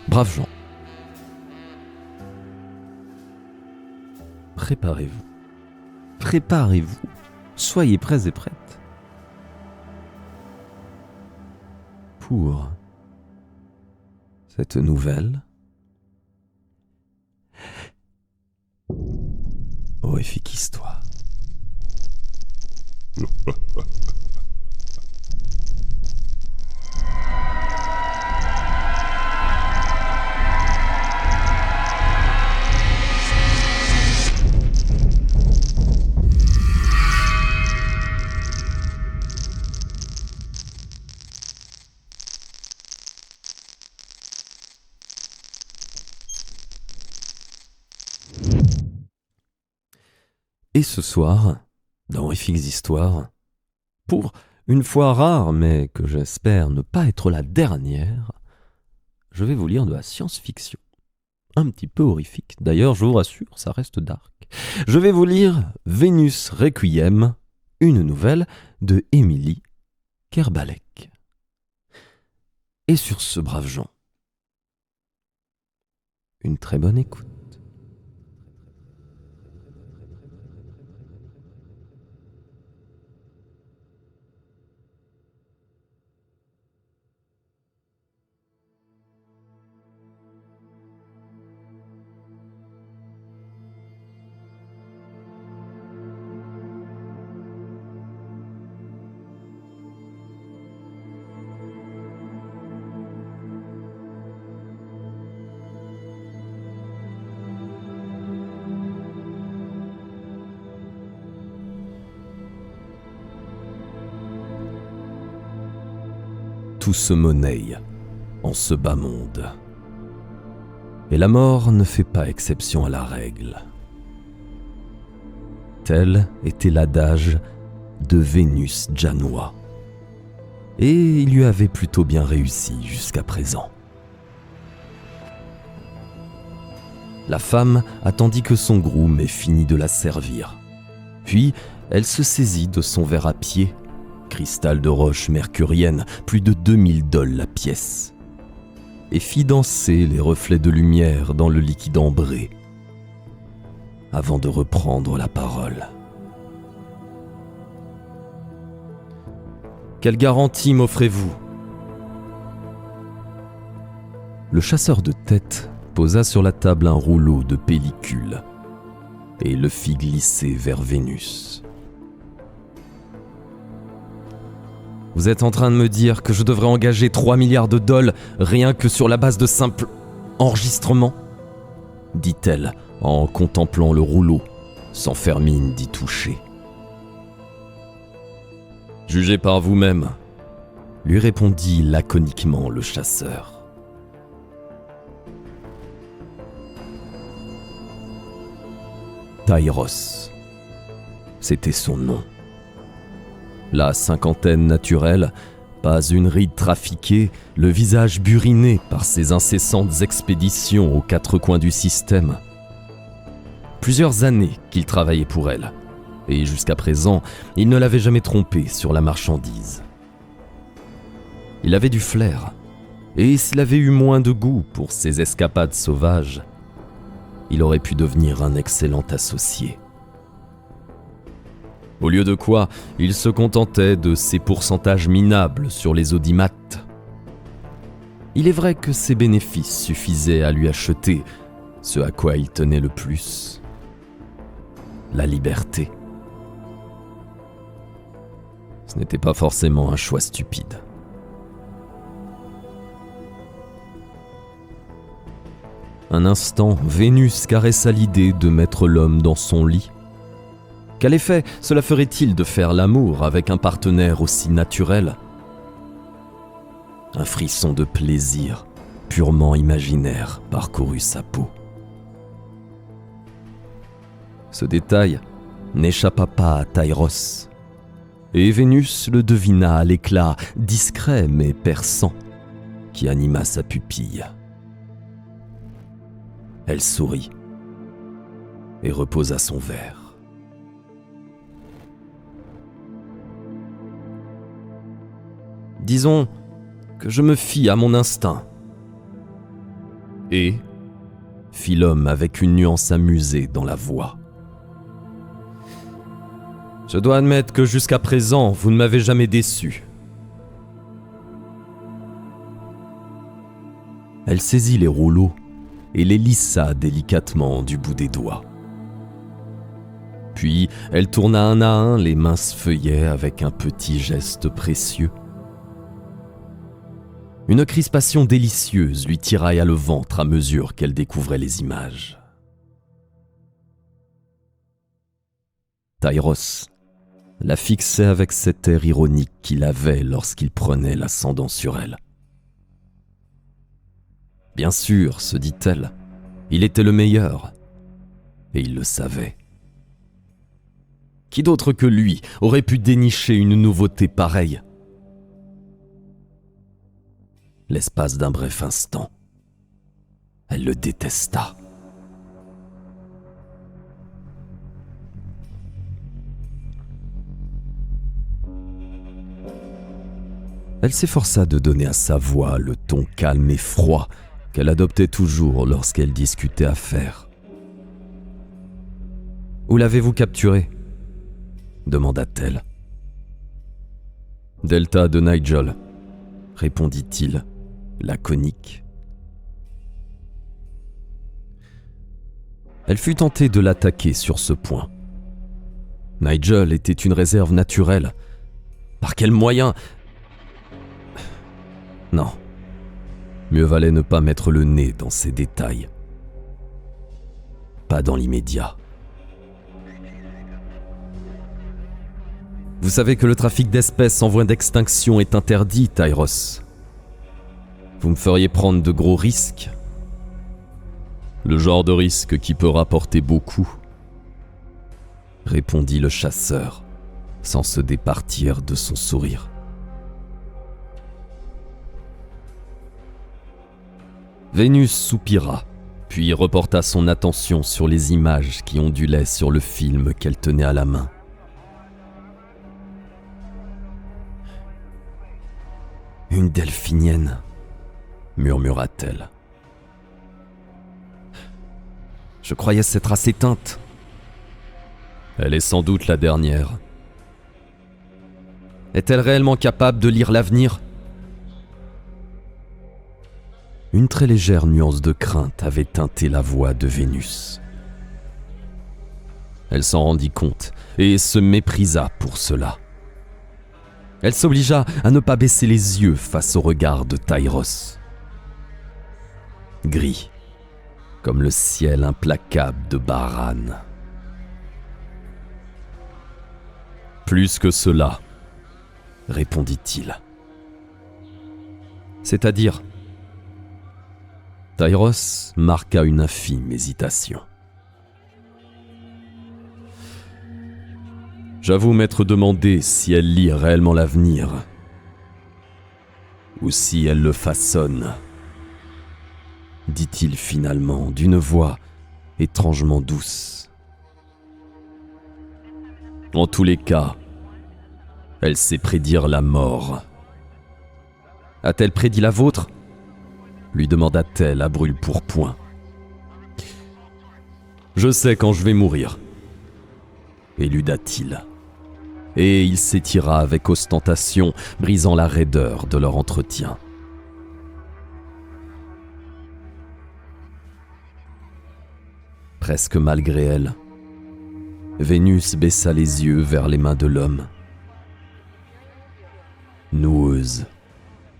Braves gens, préparez-vous. Préparez-vous. Soyez prêts et prêtes pour cette nouvelle horrifique histoire. Et ce soir, dans Horrifiques Histoires, pour une fois rare, mais que j'espère ne pas être la dernière, je vais vous lire de la science-fiction. Un petit peu horrifique. D'ailleurs, je vous rassure, ça reste dark. Je vais vous lire Vénus Requiem, une nouvelle de Émilie Kerbalek. Et sur ce, braves gens, une très bonne écoute. Tout se monnaie en ce bas monde. Et la mort ne fait pas exception à la règle. Tel était l'adage de Vénus Janois. Et il lui avait plutôt bien réussi jusqu'à présent. La femme attendit que son groom ait fini de la servir. Puis, elle se saisit de son verre à pied, cristal de roche mercurienne, plus de 2000 dollars la pièce, et fit danser les reflets de lumière dans le liquide ambré, avant de reprendre la parole. Quelle garantie m'offrez-vous ? Le chasseur de tête posa sur la table un rouleau de pellicule et le fit glisser vers Vénus. Vous êtes en train de me dire que je devrais engager 3 milliards de dollars rien que sur la base de simples enregistrements ? Dit-elle en contemplant le rouleau, sans faire mine d'y toucher. Jugez par vous-même, lui répondit laconiquement le chasseur. Tyros, c'était son nom. La cinquantaine naturelle, pas une ride trafiquée, le visage buriné par ses incessantes expéditions aux quatre coins du système. Plusieurs années qu'il travaillait pour elle, et jusqu'à présent, il ne l'avait jamais trompée sur la marchandise. Il avait du flair, et s'il avait eu moins de goût pour ses escapades sauvages, il aurait pu devenir un excellent associé. Au lieu de quoi, il se contentait de ses pourcentages minables sur les audimates. Il est vrai que ses bénéfices suffisaient à lui acheter ce à quoi il tenait le plus, la liberté. Ce n'était pas forcément un choix stupide. Un instant, Vénus caressa l'idée de mettre l'homme dans son lit. Quel effet cela ferait-il de faire l'amour avec un partenaire aussi naturel ? Un frisson de plaisir, purement imaginaire, parcourut sa peau. Ce détail n'échappa pas à Tyros, et Vénus le devina à l'éclat discret mais perçant qui anima sa pupille. Elle sourit et reposa son verre. Disons que je me fie à mon instinct. Et fit l'homme avec une nuance amusée dans la voix. Je dois admettre que jusqu'à présent, vous ne m'avez jamais déçu. Elle saisit les rouleaux et les lissa délicatement du bout des doigts. Puis, elle tourna un à un les minces feuillets avec un petit geste précieux. Une crispation délicieuse lui tirailla le ventre à mesure qu'elle découvrait les images. Tyros la fixait avec cet air ironique qu'il avait lorsqu'il prenait l'ascendant sur elle. Bien sûr, se dit-elle, il était le meilleur, et il le savait. Qui d'autre que lui aurait pu dénicher une nouveauté pareille ? L'espace d'un bref instant, elle le détesta. Elle s'efforça de donner à sa voix le ton calme et froid qu'elle adoptait toujours lorsqu'elle discutait affaires. « Où l'avez-vous capturé ?» demanda-t-elle. « Delta de Nigel », répondit-il, laconique. Elle fut tentée de l'attaquer sur ce point. Nigel était une réserve naturelle. Par quel moyen ? Non, mieux valait ne pas mettre le nez dans ces détails. Pas dans l'immédiat. Vous savez que le trafic d'espèces en voie d'extinction est interdit, Tyros. Vous me feriez prendre de gros risques. Le genre de risque qui peut rapporter beaucoup, répondit le chasseur, sans se départir de son sourire. Vénus soupira, puis reporta son attention sur les images qui ondulaient sur le film qu'elle tenait à la main. « Une delphinienne », murmura-t-elle. « Je croyais s'être assez éteinte. » Elle est sans doute la dernière. Est-elle réellement capable de lire l'avenir ? Une très légère nuance de crainte avait teinté la voix de Vénus. Elle s'en rendit compte et se méprisa pour cela. Elle s'obligea à ne pas baisser les yeux face au regard de Tyros. Gris, comme le ciel implacable de Bahran. Plus que cela, répondit-il. C'est-à-dire ? Tyros marqua une infime hésitation. J'avoue m'être demandé si elle lit réellement l'avenir, ou si elle le façonne, dit-il finalement d'une voix étrangement douce. En tous les cas, elle sait prédire la mort. A-t-elle prédit la vôtre ? Lui demanda-t-elle à brûle-pourpoint. Je sais quand je vais mourir, éluda-t-il. Et il s'étira avec ostentation, brisant la raideur de leur entretien. Presque malgré elle, Vénus baissa les yeux vers les mains de l'homme. Noueuse,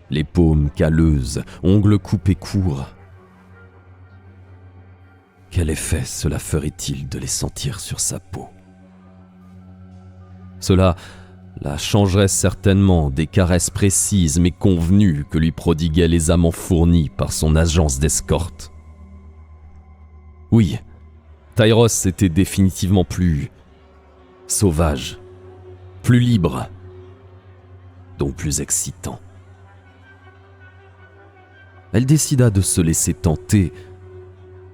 les paumes calleuses, ongles coupés courts. Quel effet cela ferait-il de les sentir sur sa peau ? Cela la changerait certainement des caresses précises mais convenues que lui prodiguaient les amants fournis par son agence d'escorte. Oui, Tyros était définitivement plus sauvage, plus libre, donc plus excitant. Elle décida de se laisser tenter,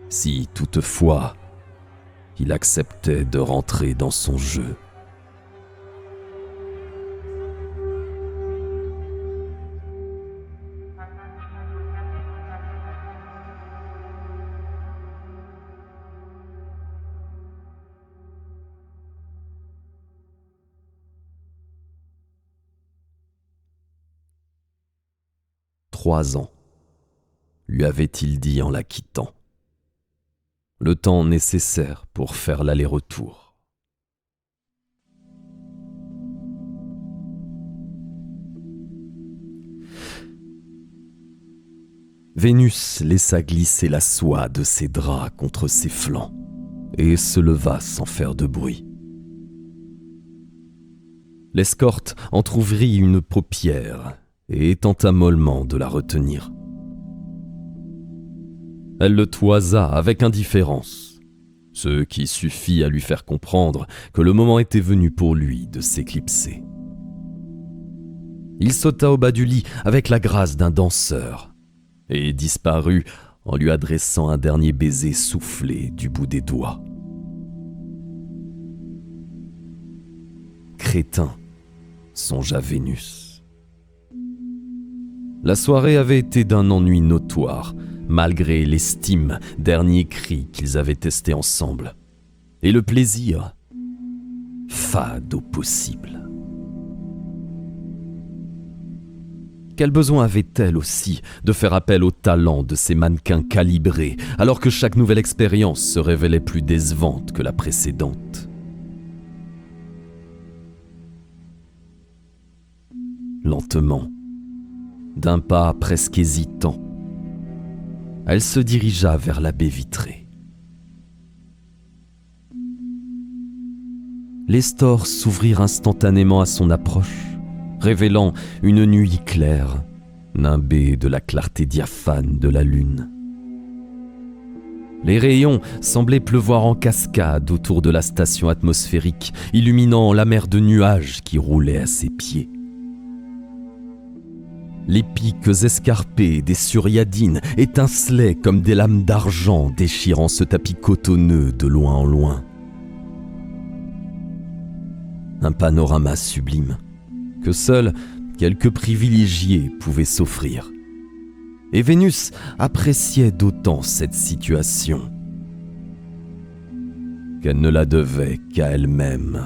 si toutefois il acceptait de rentrer dans son jeu. 3 ans, lui avait-il dit en la quittant. Le temps nécessaire pour faire l'aller-retour. Vénus laissa glisser la soie de ses draps contre ses flancs et se leva sans faire de bruit. L'escorte entr'ouvrit une paupière et tenta mollement de la retenir. Elle le toisa avec indifférence, ce qui suffit à lui faire comprendre que le moment était venu pour lui de s'éclipser. Il sauta au bas du lit avec la grâce d'un danseur et disparut en lui adressant un dernier baiser soufflé du bout des doigts. Crétin, songea Vénus. La soirée avait été d'un ennui notoire, malgré l'estime, dernier cri qu'ils avaient testé ensemble, et le plaisir, fade au possible. Quel besoin avait-elle aussi de faire appel au talent de ces mannequins calibrés, alors que chaque nouvelle expérience se révélait plus décevante que la précédente? Lentement, d'un pas presque hésitant, elle se dirigea vers la baie vitrée. Les stores s'ouvrirent instantanément à son approche, révélant une nuit claire, nimbée de la clarté diaphane de la lune. Les rayons semblaient pleuvoir en cascade autour de la station atmosphérique, illuminant la mer de nuages qui roulait à ses pieds. Les pics escarpés des Suriadines étincelaient comme des lames d'argent déchirant ce tapis cotonneux de loin en loin. Un panorama sublime que seuls quelques privilégiés pouvaient s'offrir. Et Vénus appréciait d'autant cette situation qu'elle ne la devait qu'à elle-même.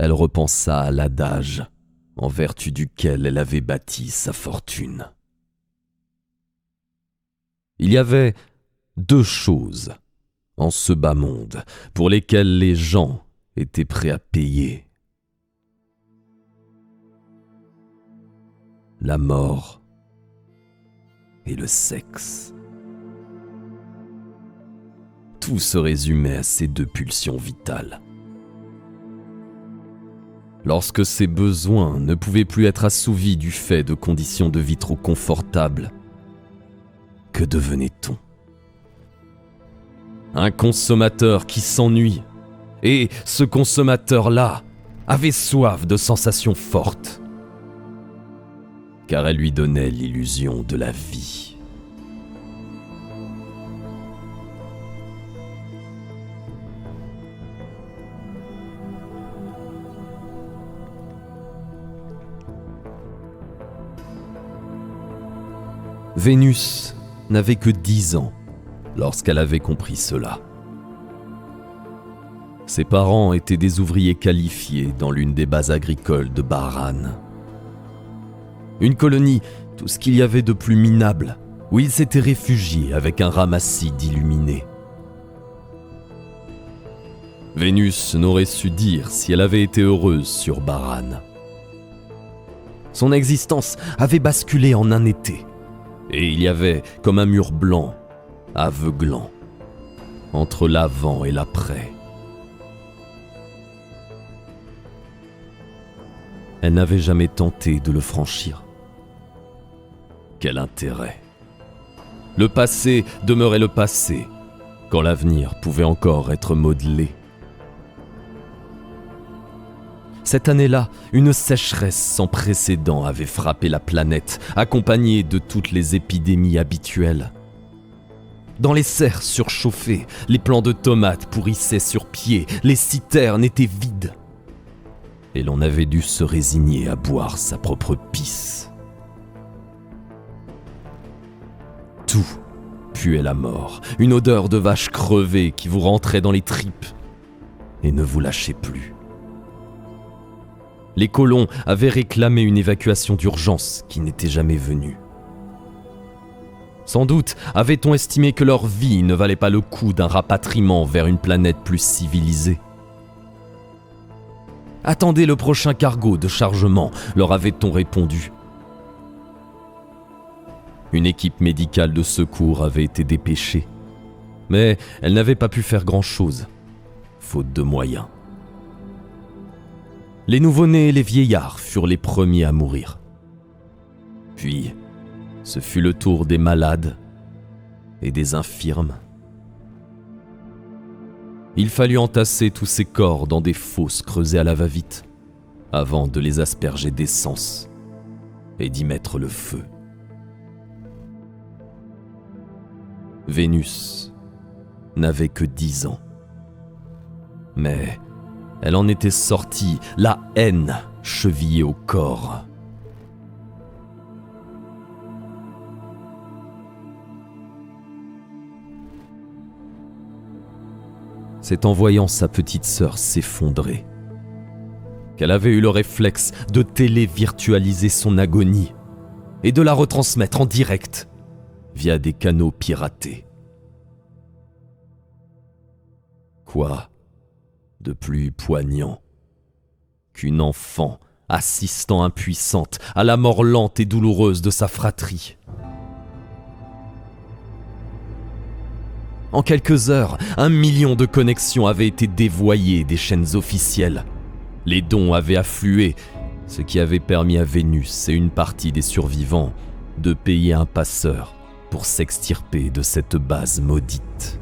Elle repensa à l'adage en vertu duquel elle avait bâti sa fortune. Il y avait 2 choses en ce bas monde pour lesquelles les gens étaient prêts à payer. La mort et le sexe. Tout se résumait à ces 2 pulsions vitales. Lorsque ces besoins ne pouvaient plus être assouvis du fait de conditions de vie trop confortables, que devenait-on? Un consommateur qui s'ennuie, et ce consommateur-là avait soif de sensations fortes, car elles lui donnaient l'illusion de la vie. Vénus n'avait que 10 ans lorsqu'elle avait compris cela. Ses parents étaient des ouvriers qualifiés dans l'une des bases agricoles de Bahran. Une colonie, tout ce qu'il y avait de plus minable, où ils s'étaient réfugiés avec un ramassis d'illuminés. Vénus n'aurait su dire si elle avait été heureuse sur Bahran. Son existence avait basculé en un été. Et il y avait comme un mur blanc, aveuglant, entre l'avant et l'après. Elle n'avait jamais tenté de le franchir. Quel intérêt? Le passé demeurait le passé, quand l'avenir pouvait encore être modelé. Cette année-là, une sécheresse sans précédent avait frappé la planète, accompagnée de toutes les épidémies habituelles. Dans les serres surchauffées, les plants de tomates pourrissaient sur pied, les citernes étaient vides. Et l'on avait dû se résigner à boire sa propre pisse. Tout puait la mort, une odeur de vache crevée qui vous rentrait dans les tripes et ne vous lâchait plus. Les colons avaient réclamé une évacuation d'urgence qui n'était jamais venue. Sans doute avait-on estimé que leur vie ne valait pas le coup d'un rapatriement vers une planète plus civilisée. « Attendez le prochain cargo de chargement », leur avait-on répondu. Une équipe médicale de secours avait été dépêchée, mais elle n'avait pas pu faire grand-chose, faute de moyens. Les nouveau-nés et les vieillards furent les premiers à mourir. Puis, ce fut le tour des malades et des infirmes. Il fallut entasser tous ces corps dans des fosses creusées à la va-vite, avant de les asperger d'essence et d'y mettre le feu. Vénus n'avait que 10 ans. Mais elle en était sortie, la haine chevillée au corps. C'est en voyant sa petite sœur s'effondrer qu'elle avait eu le réflexe de télévirtualiser son agonie et de la retransmettre en direct via des canaux piratés. Quoi de plus poignant qu'une enfant assistant impuissante à la mort lente et douloureuse de sa fratrie? En quelques heures, 1 million de connexions avaient été dévoyées des chaînes officielles. Les dons avaient afflué, ce qui avait permis à Vénus et une partie des survivants de payer un passeur pour s'extirper de cette base maudite.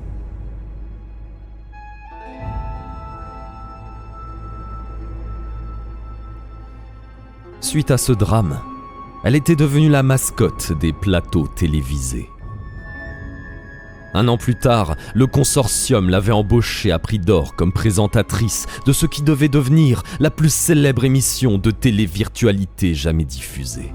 Suite à ce drame, elle était devenue la mascotte des plateaux télévisés. 1 an plus tard, le consortium l'avait embauchée à prix d'or comme présentatrice de ce qui devait devenir la plus célèbre émission de télévirtualité jamais diffusée.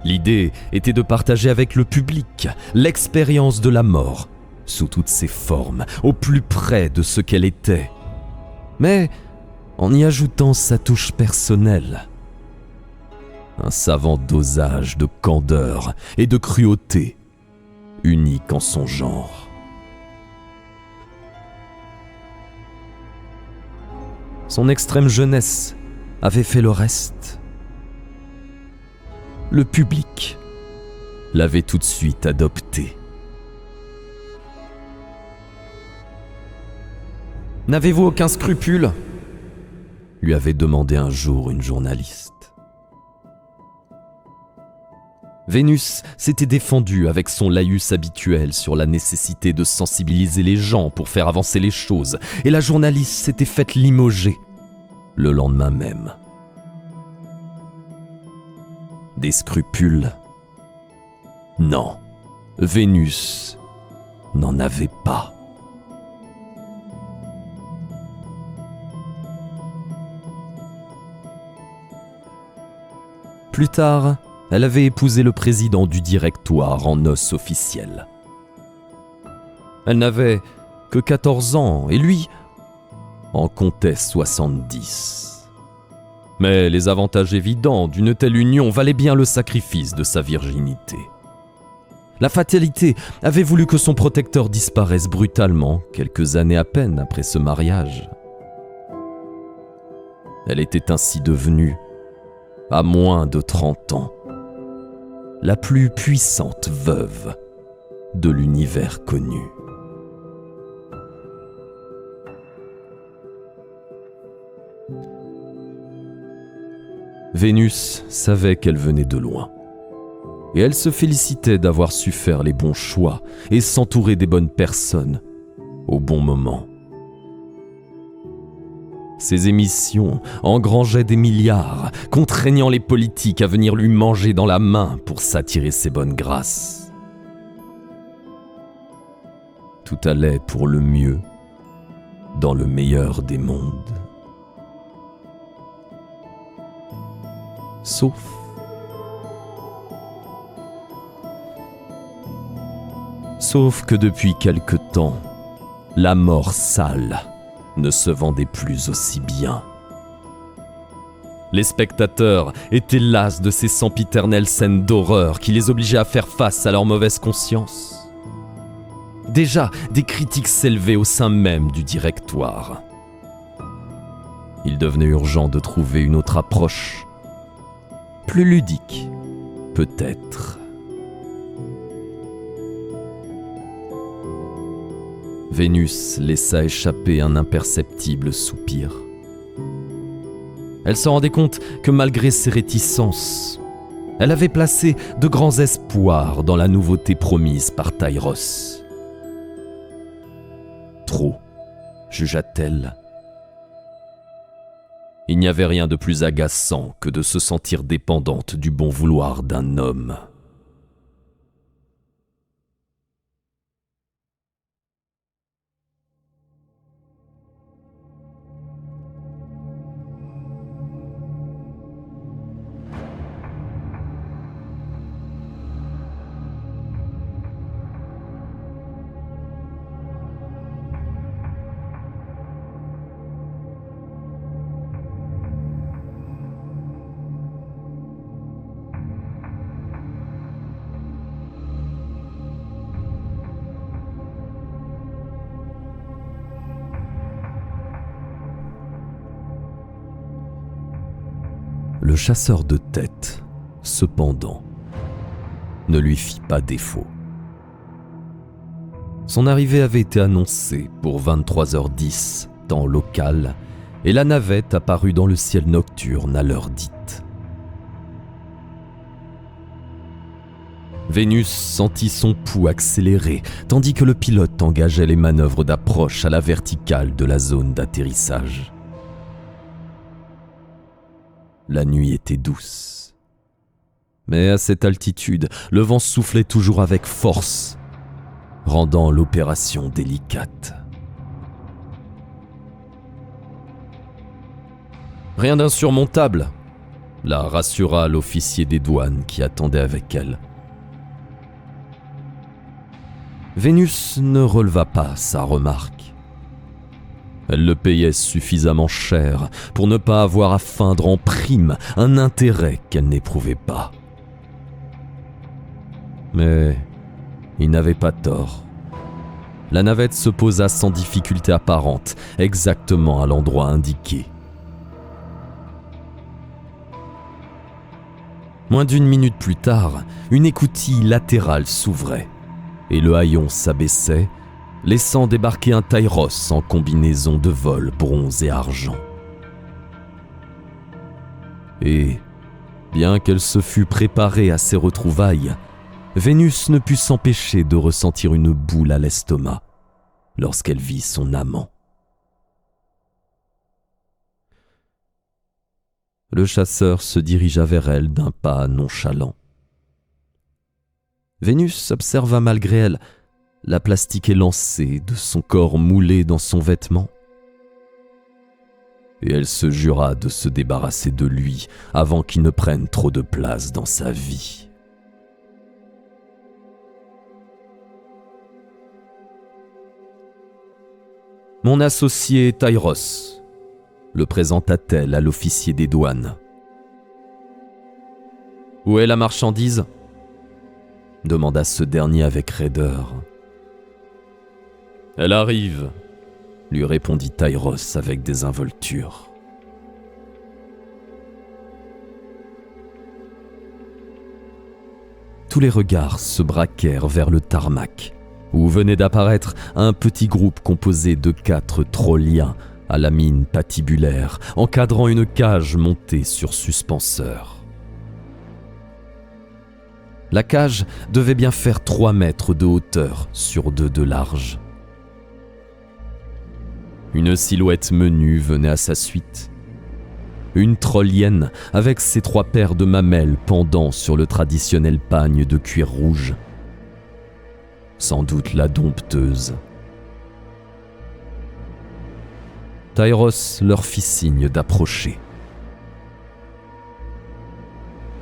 L'idée était de partager avec le public l'expérience de la mort, sous toutes ses formes, au plus près de ce qu'elle était, mais en y ajoutant sa touche personnelle. Un savant dosage de candeur et de cruauté, unique en son genre. Son extrême jeunesse avait fait le reste. Le public l'avait tout de suite adopté. « N'avez-vous aucun scrupule ?» lui avait demandé un jour une journaliste. Vénus s'était défendue avec son laïus habituel sur la nécessité de sensibiliser les gens pour faire avancer les choses, et la journaliste s'était faite limoger le lendemain même. Des scrupules? Non, Vénus n'en avait pas. Plus tard, elle avait épousé le président du directoire en noces officielles. Elle n'avait que 14 ans et lui en comptait 70. Mais les avantages évidents d'une telle union valaient bien le sacrifice de sa virginité. La fatalité avait voulu que son protecteur disparaisse brutalement quelques années à peine après ce mariage. Elle était ainsi devenue, à moins de 30 ans, la plus puissante veuve de l'univers connu. Vénus savait qu'elle venait de loin, et elle se félicitait d'avoir su faire les bons choix et s'entourer des bonnes personnes au bon moment. Ses émissions engrangeaient des milliards, contraignant les politiques à venir lui manger dans la main pour s'attirer ses bonnes grâces. Tout allait pour le mieux, dans le meilleur des mondes. Sauf Sauf que depuis quelque temps, la mort sale ne se vendait plus aussi bien. Les spectateurs étaient las de ces sempiternelles scènes d'horreur qui les obligeaient à faire face à leur mauvaise conscience. Déjà, des critiques s'élevaient au sein même du directoire. Il devenait urgent de trouver une autre approche, plus ludique, peut-être. Vénus laissa échapper un imperceptible soupir. Elle se rendait compte que malgré ses réticences, elle avait placé de grands espoirs dans la nouveauté promise par Tyros. Trop, jugea-t-elle. Il n'y avait rien de plus agaçant que de se sentir dépendante du bon vouloir d'un homme. Le chasseur de tête, cependant, ne lui fit pas défaut. Son arrivée avait été annoncée pour 23h10, temps local, et la navette apparut dans le ciel nocturne à l'heure dite. Vénus sentit son pouls accélérer, tandis que le pilote engageait les manœuvres d'approche à la verticale de la zone d'atterrissage. La nuit était douce. Mais à cette altitude, le vent soufflait toujours avec force, rendant l'opération délicate. Rien d'insurmontable, la rassura l'officier des douanes qui attendait avec elle. Vénus ne releva pas sa remarque. Elle le payait suffisamment cher pour ne pas avoir à feindre en prime un intérêt qu'elle n'éprouvait pas. Mais il n'avait pas tort. La navette se posa sans difficulté apparente, exactement à l'endroit indiqué. Moins d'une minute plus tard, une écoutille latérale s'ouvrait et le haillon s'abaissait, laissant débarquer un Tyros en combinaison de vol bronze et argent. Et, bien qu'elle se fût préparée à ces retrouvailles, Vénus ne put s'empêcher de ressentir une boule à l'estomac lorsqu'elle vit son amant. Le chasseur se dirigea vers elle d'un pas nonchalant. Vénus observa malgré elle la plastique élancée de son corps moulé dans son vêtement. Et elle se jura de se débarrasser de lui avant qu'il ne prenne trop de place dans sa vie. Mon associé Tyros, le présenta-t-elle à l'officier des douanes. Où est la marchandise ? Demanda ce dernier avec raideur. Elle arrive, lui répondit Tyros avec désinvolture. Tous les regards se braquèrent vers le tarmac, où venait d'apparaître un petit groupe composé de 4 trolliens à la mine patibulaire, encadrant une cage montée sur suspenseur. La cage devait bien faire 3 mètres de hauteur sur 2 de large. Une silhouette menue venait à sa suite. Une trollienne avec ses 3 paires de mamelles pendant sur le traditionnel pagne de cuir rouge. Sans doute la dompteuse. Tyros leur fit signe d'approcher.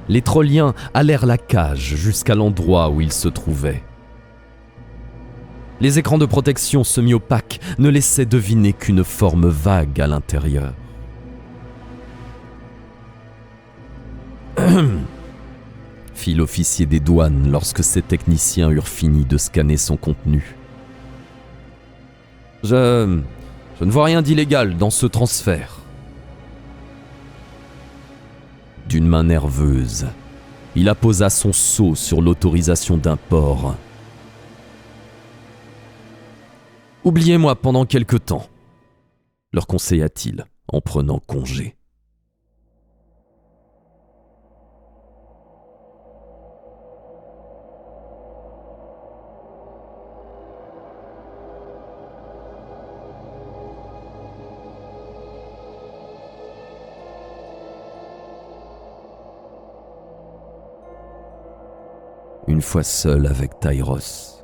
Les trolliens allèrent la cage jusqu'à l'endroit où ils se trouvaient. Les écrans de protection semi-opaques ne laissaient deviner qu'une forme vague à l'intérieur. Fit l'officier des douanes lorsque ses techniciens eurent fini de scanner son contenu. Je ne vois rien d'illégal dans ce transfert. D'une main nerveuse, il apposa son sceau sur l'autorisation d'import. « Oubliez-moi pendant quelque temps », leur conseilla-t-il en prenant congé. Une fois seul avec Tyros,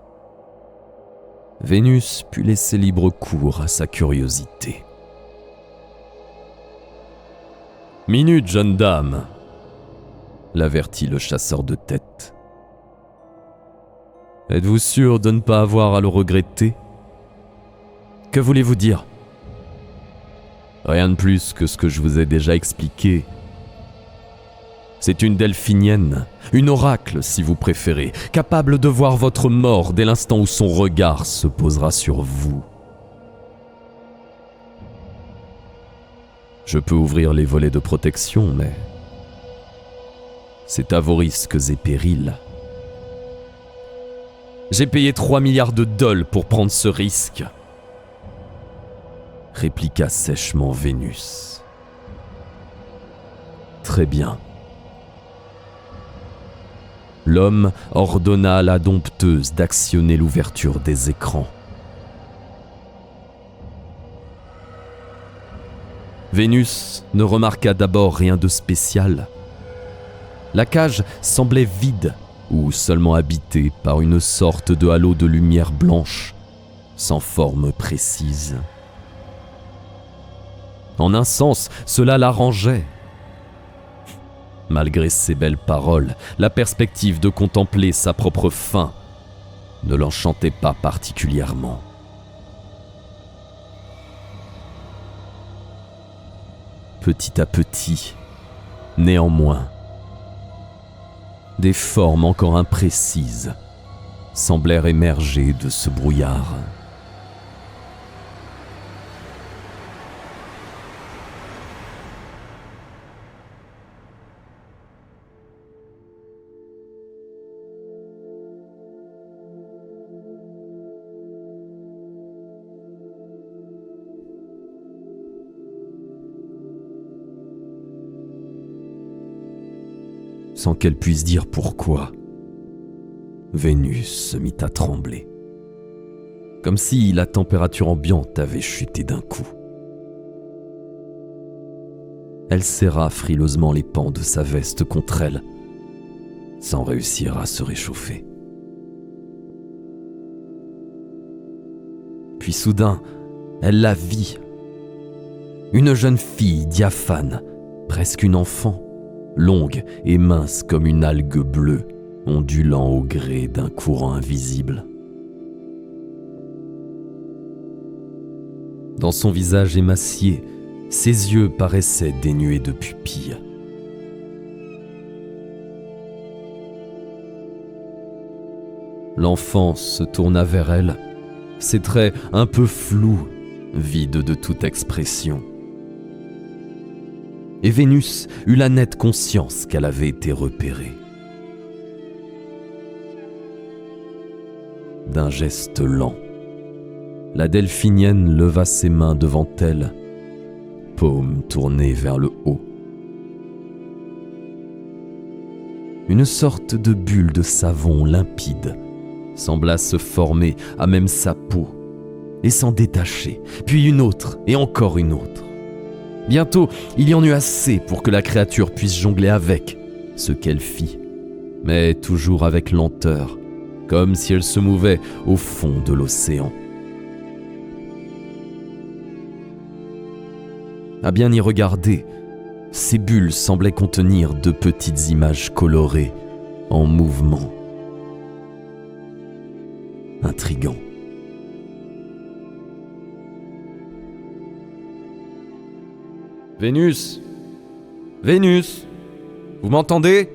Vénus put laisser libre cours à sa curiosité. « Minute, jeune dame !» l'avertit le chasseur de tête. « Êtes-vous sûr de ne pas avoir à le regretter ? Que voulez-vous dire ? Rien de plus que ce que je vous ai déjà expliqué. C'est une delphinienne, une oracle si vous préférez, capable de voir votre mort dès l'instant où son regard se posera sur vous. Je peux ouvrir les volets de protection, mais c'est à vos risques et périls. J'ai payé 3 milliards de dollars pour prendre ce risque, répliqua sèchement Vénus. Très bien. L'homme ordonna à la dompteuse d'actionner l'ouverture des écrans. Vénus ne remarqua d'abord rien de spécial. La cage semblait vide ou seulement habitée par une sorte de halo de lumière blanche, sans forme précise. En un sens, cela l'arrangeait. Malgré ses belles paroles, la perspective de contempler sa propre fin ne l'enchantait pas particulièrement. Petit à petit, néanmoins, des formes encore imprécises semblèrent émerger de ce brouillard. Sans qu'elle puisse dire pourquoi, Vénus se mit à trembler, comme si la température ambiante avait chuté d'un coup. Elle serra frileusement les pans de sa veste contre elle, sans réussir à se réchauffer. Puis soudain, elle la vit. Une jeune fille diaphane, presque une enfant, longue et mince comme une algue bleue, ondulant au gré d'un courant invisible. Dans son visage émacié, ses yeux paraissaient dénués de pupilles. L'enfant se tourna vers elle, ses traits un peu flous, vides de toute expression. Et Vénus eut la nette conscience qu'elle avait été repérée. D'un geste lent, la delphinienne leva ses mains devant elle, paumes tournées vers le haut. Une sorte de bulle de savon limpide sembla se former à même sa peau et s'en détacher, puis une autre et encore une autre. Bientôt, il y en eut assez pour que la créature puisse jongler avec, ce qu'elle fit, mais toujours avec lenteur, comme si elle se mouvait au fond de l'océan. À bien y regarder, ces bulles semblaient contenir de petites images colorées, en mouvement. Intriguant. Vénus! Vénus! Vous m'entendez?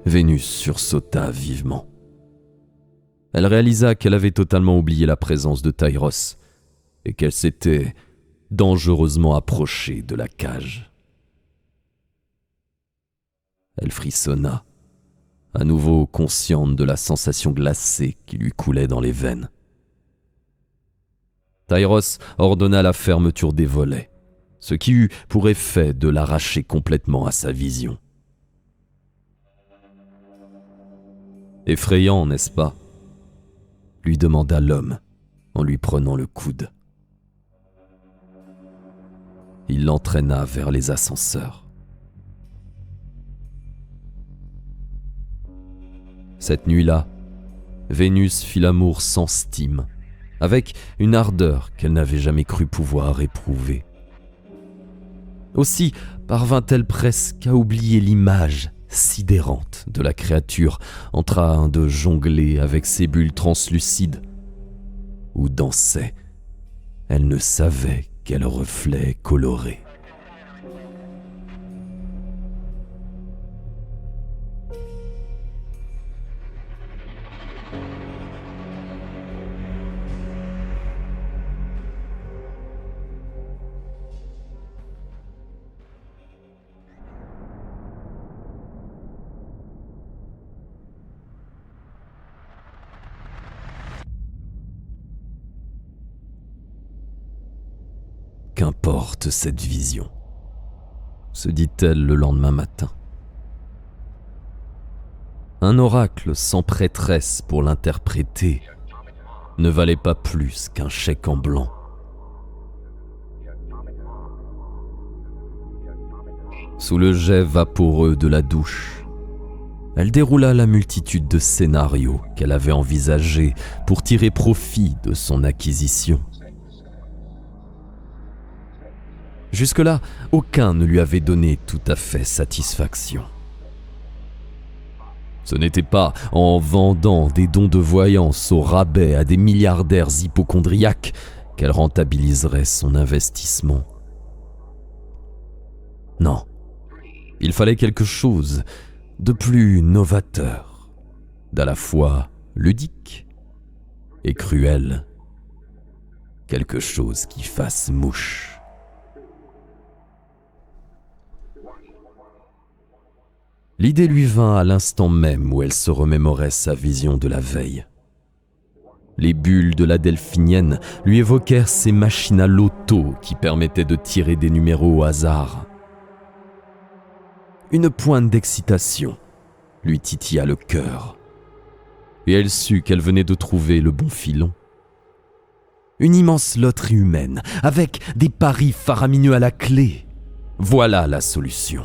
Vénus sursauta vivement. Elle réalisa qu'elle avait totalement oublié la présence de Tyros et qu'elle s'était dangereusement approchée de la cage. Elle frissonna, à nouveau consciente de la sensation glacée qui lui coulait dans les veines. Tyros ordonna la fermeture des volets, ce qui eut pour effet de l'arracher complètement à sa vision. Effrayant, n'est-ce pas? Lui demanda l'homme en lui prenant le coude. Il l'entraîna vers les ascenseurs. Cette nuit-là, Vénus fit l'amour sans stime, avec une ardeur qu'elle n'avait jamais cru pouvoir éprouver. Aussi parvint-elle presque à oublier l'image sidérante de la créature en train de jongler avec ses bulles translucides, où dansait, elle ne savait quel reflet coloré. Qu'importe cette vision, se dit-elle le lendemain matin. Un oracle sans prêtresse pour l'interpréter ne valait pas plus qu'un chèque en blanc. Sous le jet vaporeux de la douche, elle déroula la multitude de scénarios qu'elle avait envisagés pour tirer profit de son acquisition. Jusque-là, aucun ne lui avait donné tout à fait satisfaction. Ce n'était pas en vendant des dons de voyance au rabais à des milliardaires hypocondriaques qu'elle rentabiliserait son investissement. Non, il fallait quelque chose de plus novateur, d'à la fois ludique et cruel, quelque chose qui fasse mouche. L'idée lui vint à l'instant même où elle se remémorait sa vision de la veille. Les bulles de la delphinienne lui évoquèrent ces machines à loto qui permettaient de tirer des numéros au hasard. Une pointe d'excitation lui titilla le cœur, et elle sut qu'elle venait de trouver le bon filon. Une immense loterie humaine, avec des paris faramineux à la clé. Voilà la solution.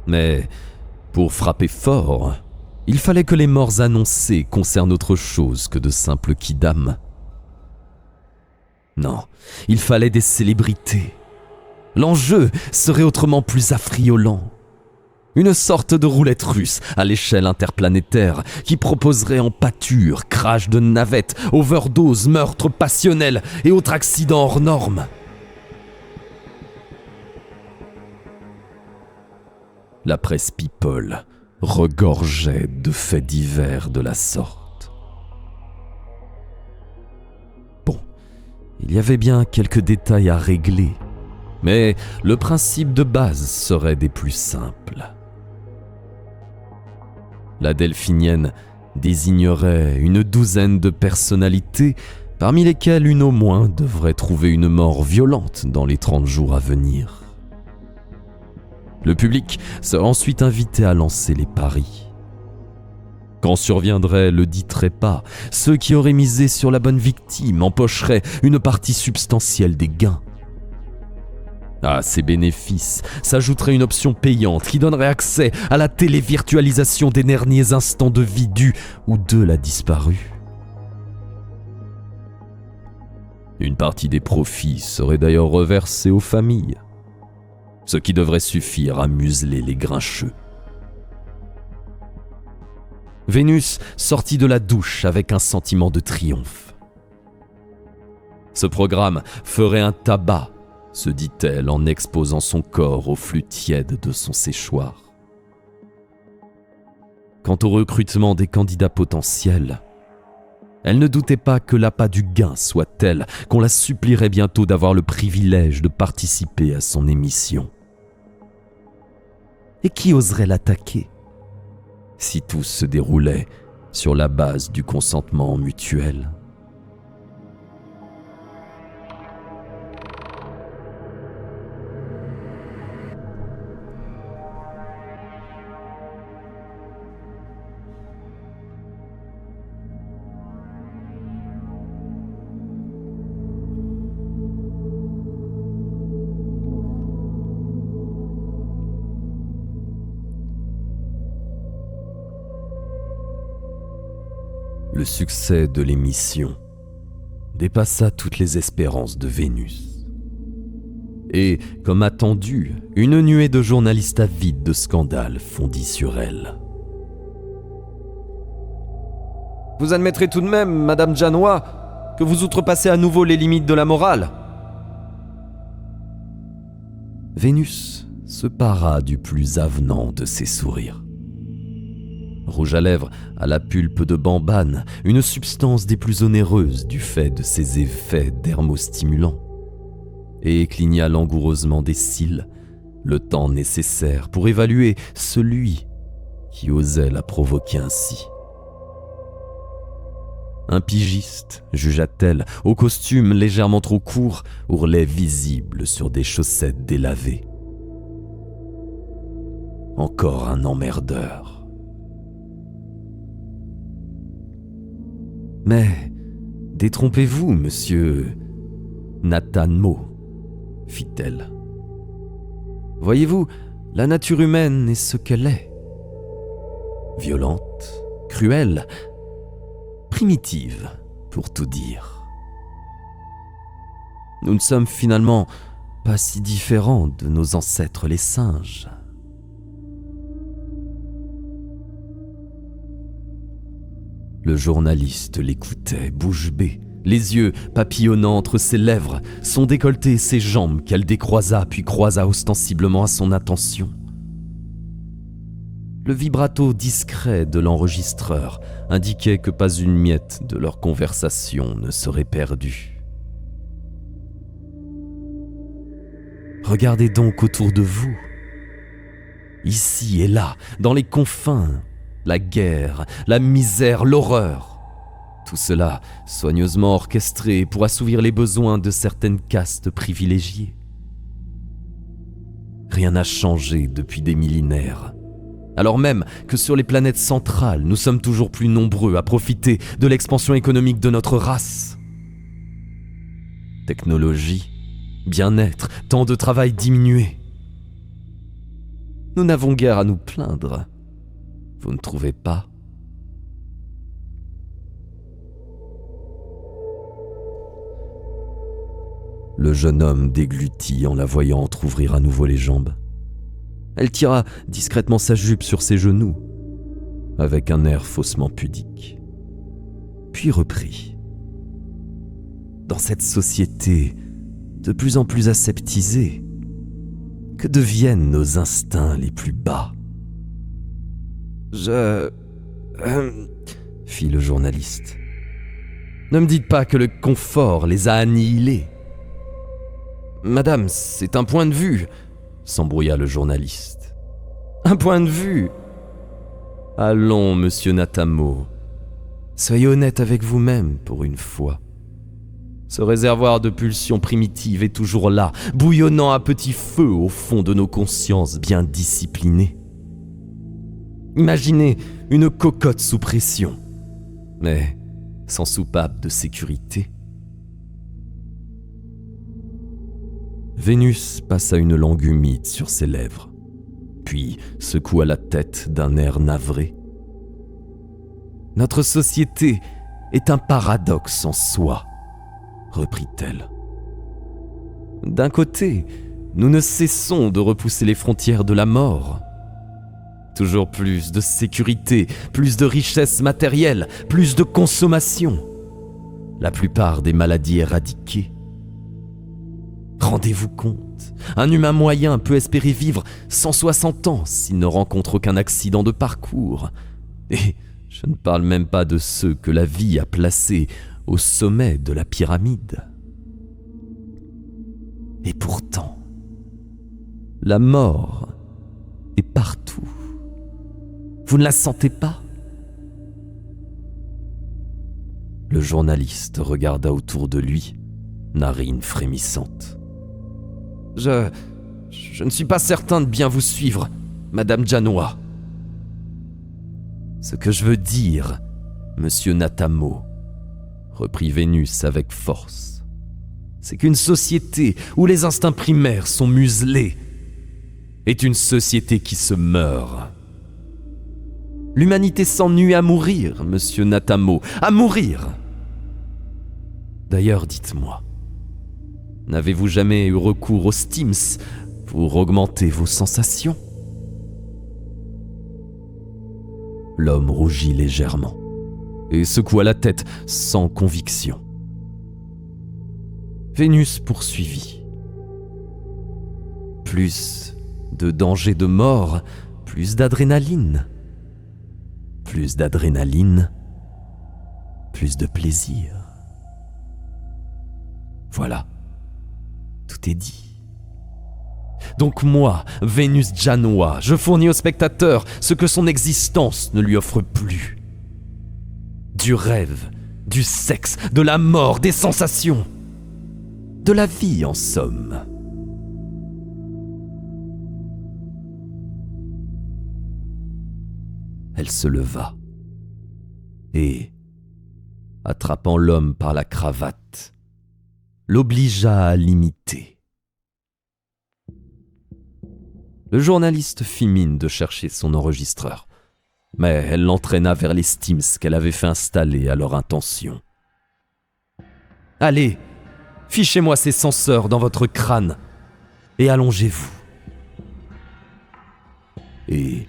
Mais pour frapper fort, il fallait que les morts annoncées concernent autre chose que de simples kidams. Non, il fallait des célébrités. L'enjeu serait autrement plus affriolant. Une sorte de roulette russe à l'échelle interplanétaire qui proposerait en pâture, crash de navettes, overdose, meurtres passionnels et autres accidents hors normes. La presse people regorgeait de faits divers de la sorte. Bon, il y avait bien quelques détails à régler, mais le principe de base serait des plus simples. La delphinienne désignerait une douzaine de personnalités, parmi lesquelles une au moins devrait trouver une mort violente dans les 30 jours à venir. Le public serait ensuite invité à lancer les paris. Quand surviendrait le dit trépas, ceux qui auraient misé sur la bonne victime empocheraient une partie substantielle des gains. À ces bénéfices s'ajouterait une option payante qui donnerait accès à la télévirtualisation des derniers instants de vie du ou de la disparue. Une partie des profits serait d'ailleurs reversée aux familles, ce qui devrait suffire à museler les grincheux. Vénus sortit de la douche avec un sentiment de triomphe. Ce programme ferait un tabac, se dit-elle en exposant son corps au flux tiède de son séchoir. Quant au recrutement des candidats potentiels, elle ne doutait pas que l'appât du gain soit tel qu'on la supplierait bientôt d'avoir le privilège de participer à son émission. Et qui oserait l'attaquer si tout se déroulait sur la base du consentement mutuel ? Le succès de l'émission dépassa toutes les espérances de Vénus. Et, comme attendu, une nuée de journalistes avides de scandales fondit sur elle. Vous admettrez tout de même, Madame Janois, que vous outrepassez à nouveau les limites de la morale. Vénus se para du plus avenant de ses sourires. Rouge à lèvres, à la pulpe de bambane, une substance des plus onéreuses du fait de ses effets dermostimulants, et cligna langoureusement des cils, le temps nécessaire pour évaluer celui qui osait la provoquer ainsi. Un pigiste, jugea-t-elle, au costume légèrement trop court, ourlet visible sur des chaussettes délavées. Encore un emmerdeur. Mais détrompez-vous, monsieur Nathan Mo, fit-elle. Voyez-vous, la nature humaine est ce qu'elle est. Violente, cruelle, primitive, pour tout dire. Nous ne sommes finalement pas si différents de nos ancêtres les singes. Le journaliste l'écoutait, bouche bée, les yeux papillonnant entre ses lèvres, son décolleté et ses jambes qu'elle décroisa puis croisa ostensiblement à son attention. Le vibrato discret de l'enregistreur indiquait que pas une miette de leur conversation ne serait perdue. Regardez donc autour de vous. Ici et là, dans les confins, la guerre, la misère, l'horreur. Tout cela soigneusement orchestré pour assouvir les besoins de certaines castes privilégiées. Rien n'a changé depuis des millénaires. Alors même que sur les planètes centrales, nous sommes toujours plus nombreux à profiter de l'expansion économique de notre race. Technologie, bien-être, temps de travail diminué. Nous n'avons guère à nous plaindre. Vous ne trouvez pas ? Le jeune homme déglutit en la voyant entr'ouvrir à nouveau les jambes. Elle tira discrètement sa jupe sur ses genoux, avec un air faussement pudique. Puis reprit. Dans cette société de plus en plus aseptisée, que deviennent nos instincts les plus bas ? Fit le journaliste. Ne me dites pas que le confort les a annihilés. Madame, c'est un point de vue, s'embrouilla le journaliste. Un point de vue ? Allons, monsieur Natamo, soyez honnête avec vous-même pour une fois. Ce réservoir de pulsions primitives est toujours là, bouillonnant à petit feu au fond de nos consciences bien disciplinées. Imaginez une cocotte sous pression, mais sans soupape de sécurité. Vénus passa une langue humide sur ses lèvres, puis secoua la tête d'un air navré. Notre société est un paradoxe en soi, reprit-elle. D'un côté, nous ne cessons de repousser les frontières de la mort. Toujours plus de sécurité, plus de richesse matérielle, plus de consommation. la plupart des maladies éradiquées. Rendez-vous compte, un humain moyen peut espérer vivre 160 ans s'il ne rencontre aucun accident de parcours. Et je ne parle même pas de ceux que la vie a placés au sommet de la pyramide. Et pourtant, la mort est partout. Vous ne la sentez pas ? Le journaliste regarda autour de lui, narine frémissante. Je ne suis pas certain de bien vous suivre, Madame Janois. Ce que je veux dire, Monsieur Natamo, reprit Vénus avec force, c'est qu'une société où les instincts primaires sont muselés est une société qui se meurt. L'humanité s'ennuie à mourir, Monsieur Natamo, à mourir. D'ailleurs, dites-moi, n'avez-vous jamais eu recours aux stims pour augmenter vos sensations ? L'homme rougit légèrement et secoua la tête sans conviction. Vénus poursuivit. Plus de danger de mort, plus d'adrénaline. Plus d'adrénaline, plus de plaisir. Voilà, tout est dit. Donc moi, Vénus Janois, je fournis au spectateur ce que son existence ne lui offre plus. Du rêve, du sexe, de la mort, des sensations. De la vie, en somme. Elle se leva et, attrapant l'homme par la cravate, l'obligea à l'imiter. Le journaliste fit mine de chercher son enregistreur, mais elle l'entraîna vers les stims qu'elle avait fait installer à leur intention. « Allez, fichez-moi ces senseurs dans votre crâne et allongez-vous. » Et,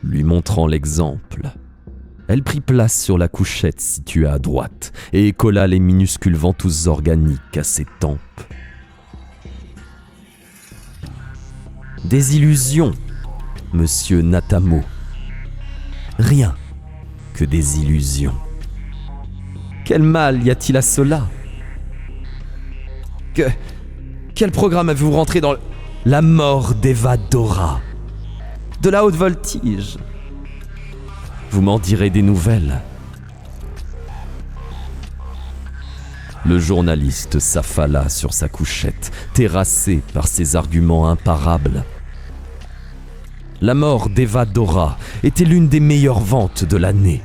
lui montrant l'exemple, elle prit place sur la couchette située à droite et colla les minuscules ventouses organiques à ses tempes. Des illusions, Monsieur Natamo. Rien que des illusions. Quel mal y a-t-il à cela ? Quel programme avez-vous rentré dans la mort d'Eva Dora ? De la haute voltige. Vous m'en direz des nouvelles. Le journaliste s'affala sur sa couchette, terrassé par ses arguments imparables. La mort d'Eva Dora était l'une des meilleures ventes de l'année.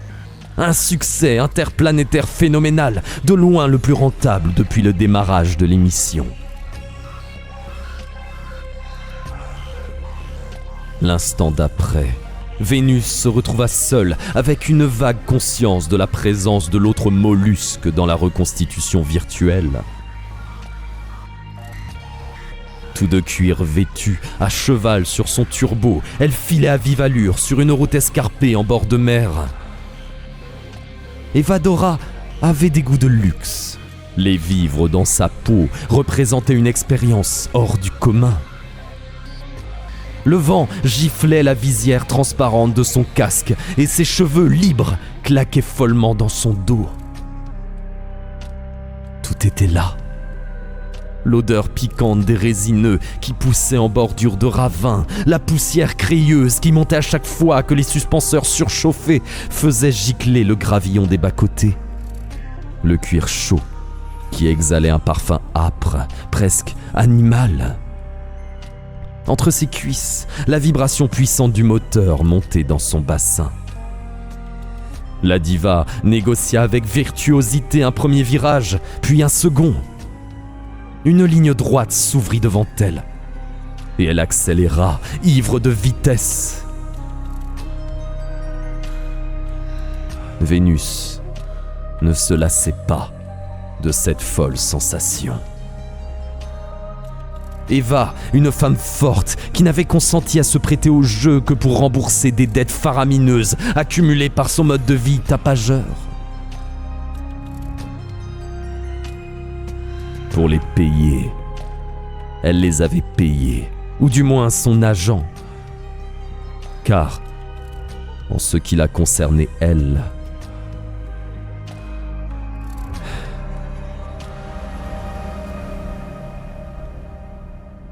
Un succès interplanétaire phénoménal, de loin le plus rentable depuis le démarrage de l'émission. L'instant d'après, Vénus se retrouva seule avec une vague conscience de la présence de l'autre mollusque dans la reconstitution virtuelle. Tout de cuir vêtu, à cheval sur son turbo, elle filait à vive allure sur une route escarpée en bord de mer. Eva Dora avait des goûts de luxe. Les vivre dans sa peau représentait une expérience hors du commun. Le vent giflait la visière transparente de son casque et ses cheveux libres claquaient follement dans son dos. Tout était là. L'odeur piquante des résineux qui poussaient en bordure de ravins, la poussière crayeuse qui montait à chaque fois que les suspenseurs surchauffés faisaient gicler le gravillon des bas-côtés. Le cuir chaud qui exhalait un parfum âpre, presque animal. Entre ses cuisses, la vibration puissante du moteur montait dans son bassin. La diva négocia avec virtuosité un premier virage, puis un second. Une ligne droite s'ouvrit devant elle, et elle accéléra, ivre de vitesse. Vénus ne se lassait pas de cette folle sensation. Eva, une femme forte qui n'avait consenti à se prêter au jeu que pour rembourser des dettes faramineuses accumulées par son mode de vie tapageur. pour les payer. Elle les avait payés, ou du moins son agent. Car, en ce qui la concernait elle,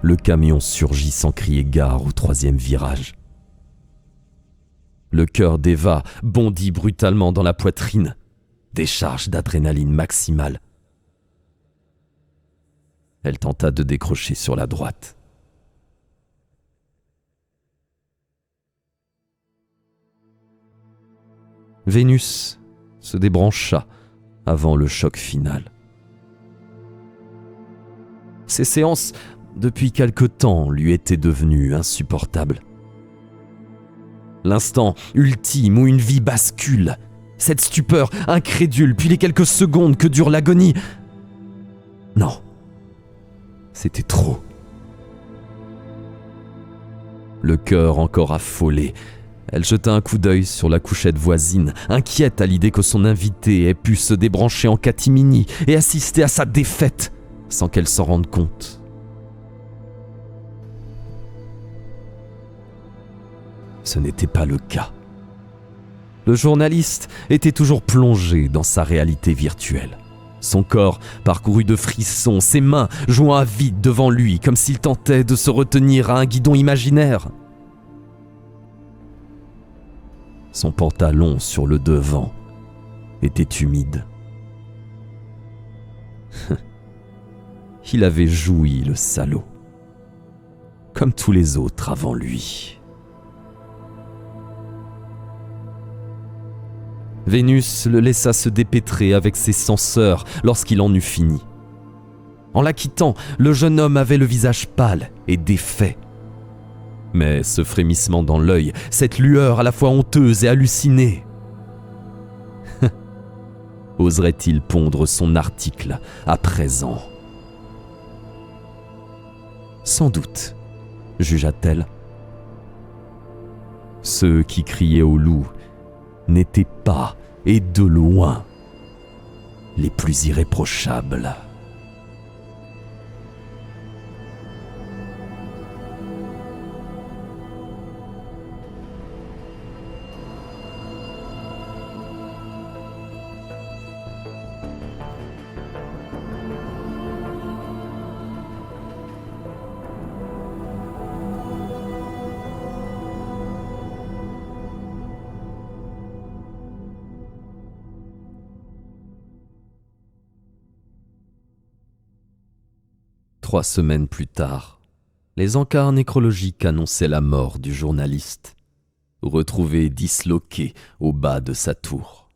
le camion surgit sans crier gare au 3e virage. Le cœur d'Eva bondit brutalement dans la poitrine, décharge d'adrénaline maximale. Elle tenta de décrocher sur la droite. Vénus se débrancha avant le choc final. Ces séances, depuis quelque temps, lui étaient devenues insupportables. L'instant ultime où une vie bascule, cette stupeur incrédule, puis les quelques secondes que dure l'agonie. Non, c'était trop. Le cœur encore affolé, elle jeta un coup d'œil sur la couchette voisine, inquiète à l'idée que son invité ait pu se débrancher en catimini et assister à sa défaite sans qu'elle s'en rende compte. Ce n'était pas le cas. Le journaliste était toujours plongé dans sa réalité virtuelle. Son corps parcouru de frissons, ses mains jouant à vide devant lui, comme s'il tentait de se retenir à un guidon imaginaire. Son pantalon sur le devant était humide. Il avait joui, le salaud, comme tous les autres avant lui. Vénus le laissa se dépêtrer avec ses censeurs lorsqu'il en eut fini. En la quittant, le jeune homme avait le visage pâle et défait. Mais ce frémissement dans l'œil, cette lueur à la fois honteuse et hallucinée, oserait-il pondre son article à présent ? Sans doute, jugea-t-elle. Ceux qui criaient au loup n'étaient pas, et de loin, les plus irréprochables. Trois semaines plus tard, les encarts nécrologiques annonçaient la mort du journaliste, retrouvé disloqué au bas de sa tour.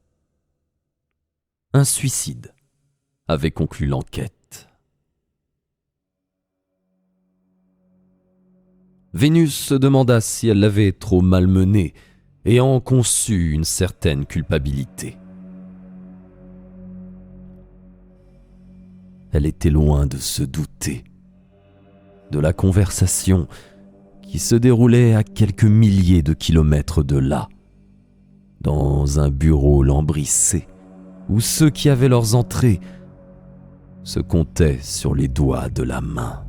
Un suicide avait conclu l'enquête. Vénus se demanda si elle l'avait trop malmené et en conçut une certaine culpabilité. Elle était loin de se douter de la conversation qui se déroulait à quelques milliers de kilomètres de là, dans un bureau lambrissé, où ceux qui avaient leurs entrées se comptaient sur les doigts de la main.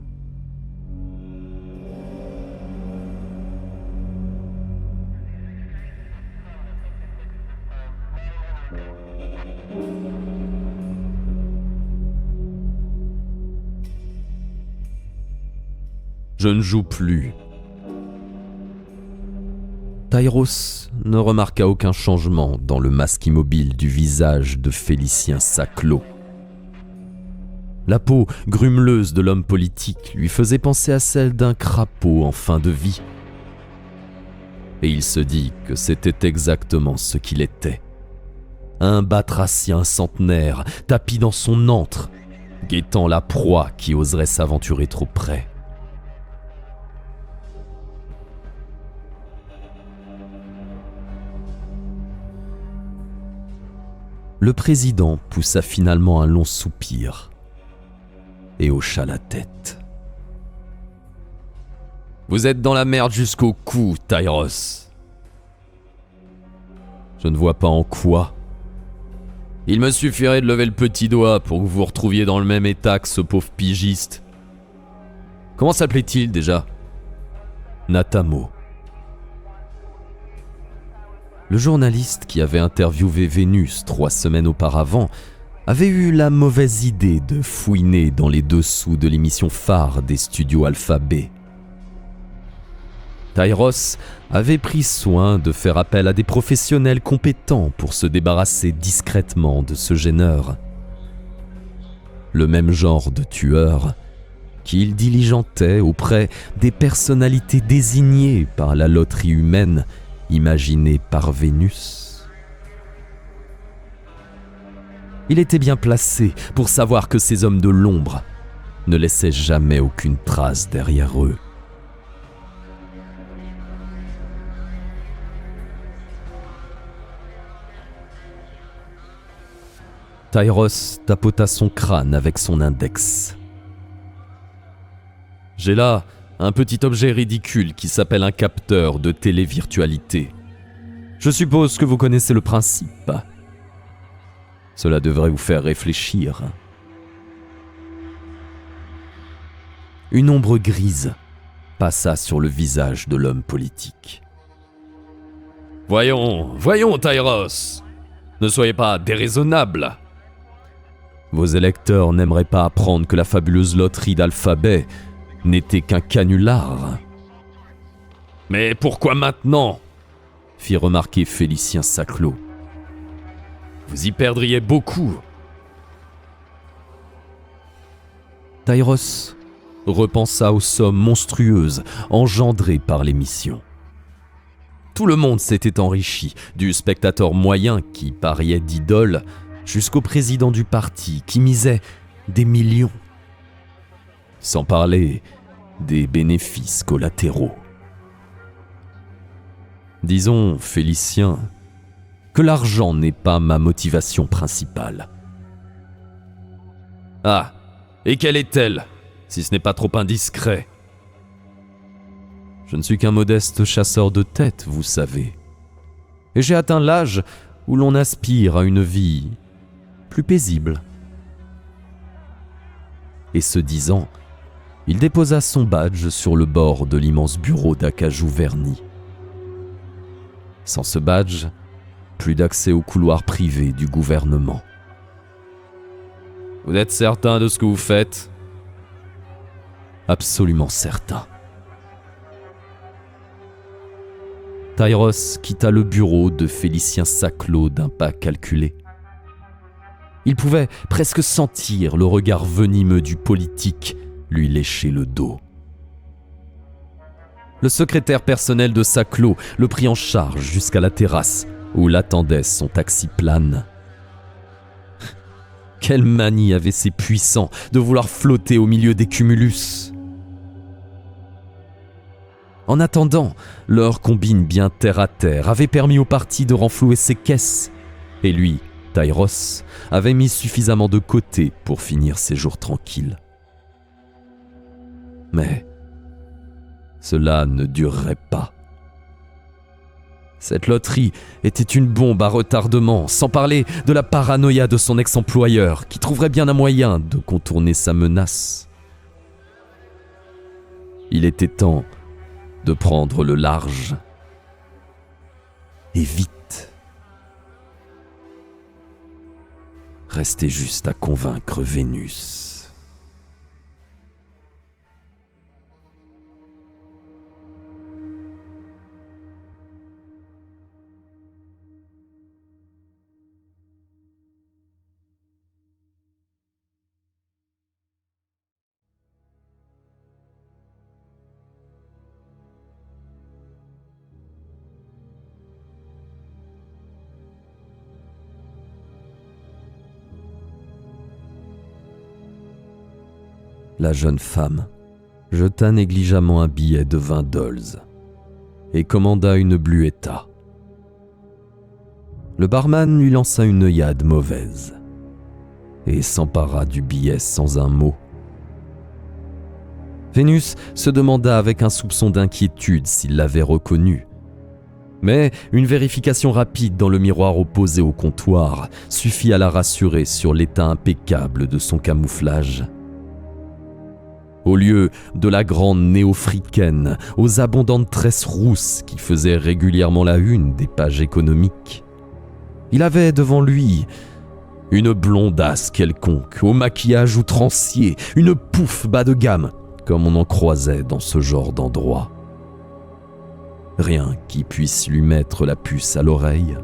Je ne joue plus. Tyros ne remarqua aucun changement dans le masque immobile du visage de Félicien Saclot. La peau grumeleuse de l'homme politique lui faisait penser à celle d'un crapaud en fin de vie. Et il se dit que c'était exactement ce qu'il était. Un batracien centenaire tapi dans son antre, guettant la proie qui oserait s'aventurer trop près. Le président poussa finalement un long soupir et hocha la tête. « Vous êtes dans la merde jusqu'au cou, Tyros. Je ne vois pas en quoi. Il me suffirait de lever le petit doigt pour que vous vous retrouviez dans le même état que ce pauvre pigiste. Comment s'appelait-il déjà ? Natamo. Le journaliste qui avait interviewé Vénus 3 semaines auparavant avait eu la mauvaise idée de fouiner dans les dessous de l'émission phare des studios Alphabet. Tyros avait pris soin de faire appel à des professionnels compétents pour se débarrasser discrètement de ce gêneur. Le même genre de tueur qu'il diligentait auprès des personnalités désignées par la loterie humaine imaginée par Vénus. Il était bien placé pour savoir que ces hommes de l'ombre ne laissaient jamais aucune trace derrière eux. Tyros tapota son crâne avec son index. « J'ai là un petit objet ridicule qui s'appelle un capteur de télévirtualité. Je suppose que vous connaissez le principe. Cela devrait vous faire réfléchir. » Une ombre grise passa sur le visage de l'homme politique. « Voyons, Tyros, ne soyez pas déraisonnable. Vos électeurs n'aimeraient pas apprendre que la fabuleuse loterie d'Alphabet n'était qu'un canular. »« Mais pourquoi maintenant ?» fit remarquer Félicien Saclo. « Vous y perdriez beaucoup. » Tyros repensa aux sommes monstrueuses engendrées par l'émission. Tout le monde s'était enrichi, du spectateur moyen qui pariait d'idole jusqu'au président du parti qui misait des millions. Sans parler des bénéfices collatéraux. Disons, Félicien, que l'argent n'est pas ma motivation principale. Ah, et quelle est-elle, si ce n'est pas trop indiscret ? Je ne suis qu'un modeste chasseur de tête, vous savez. Et j'ai atteint l'âge où l'on aspire à une vie plus paisible. Et ce disant, il déposa son badge sur le bord de l'immense bureau d'acajou verni. Sans ce badge, plus d'accès au couloir privé du gouvernement. Vous êtes certain de ce que vous faites ? Absolument certain. Tyros quitta le bureau de Félicien Saclo d'un pas calculé. Il pouvait presque sentir le regard venimeux du politique lui lécher le dos. Le secrétaire personnel de Saclo le prit en charge jusqu'à la terrasse où l'attendait son taxi-plane. Quelle manie avaient ces puissants de vouloir flotter au milieu des cumulus. En attendant, leur combine bien terre à terre avait permis au parti de renflouer ses caisses, et lui, Tyros, avait mis suffisamment de côté pour finir ses jours tranquilles. Mais cela ne durerait pas. Cette loterie était une bombe à retardement, sans parler de la paranoïa de son ex-employeur, qui trouverait bien un moyen de contourner sa menace. Il était temps de prendre le large. Et vite. Restait juste à convaincre Vénus. La jeune femme jeta négligemment un billet de 20 dollars et commanda une bluetta. Le barman lui lança une œillade mauvaise et s'empara du billet sans un mot. Vénus se demanda avec un soupçon d'inquiétude s'il l'avait reconnu, Mais une vérification rapide dans le miroir opposé au comptoir suffit à la rassurer sur l'état impeccable de son camouflage. Au lieu de la grande néo-africaine aux abondantes tresses rousses qui faisaient régulièrement la une des pages économiques, il avait devant lui une blondasse quelconque, au maquillage outrancier, une pouffe bas de gamme, comme on en croisait dans ce genre d'endroit. Rien qui puisse lui mettre la puce à l'oreille.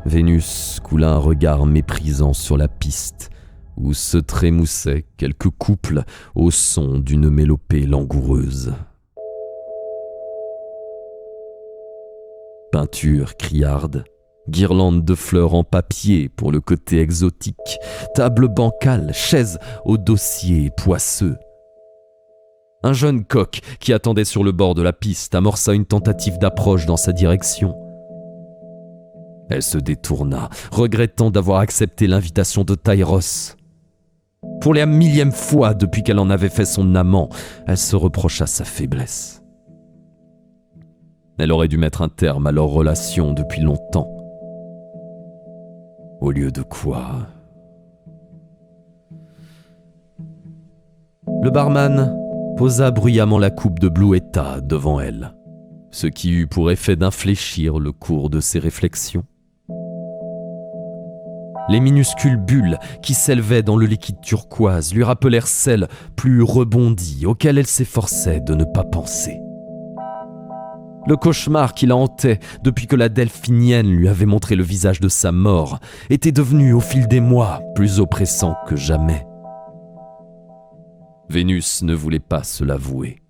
Vénus coula un regard méprisant sur la piste où se trémoussaient quelques couples au son d'une mélopée langoureuse. Peinture criarde, guirlandes de fleurs en papier pour le côté exotique, table bancale, chaises au dossier poisseux. Un jeune coq qui attendait sur le bord de la piste amorça une tentative d'approche dans sa direction. Elle se détourna, regrettant d'avoir accepté l'invitation de Tyros. Pour la millième fois depuis qu'elle en avait fait son amant, elle se reprocha sa faiblesse. Elle aurait dû mettre un terme à leur relation depuis longtemps. Au lieu de quoi... Le barman posa bruyamment la coupe de Bluetta devant elle, ce qui eut pour effet d'infléchir le cours de ses réflexions. Les minuscules bulles qui s'élevaient dans le liquide turquoise lui rappelèrent celles plus rebondies auxquelles elle s'efforçait de ne pas penser. Le cauchemar qui la hantait depuis que la delphinienne lui avait montré le visage de sa mort était devenu au fil des mois plus oppressant que jamais. Vénus ne voulait pas se l'avouer.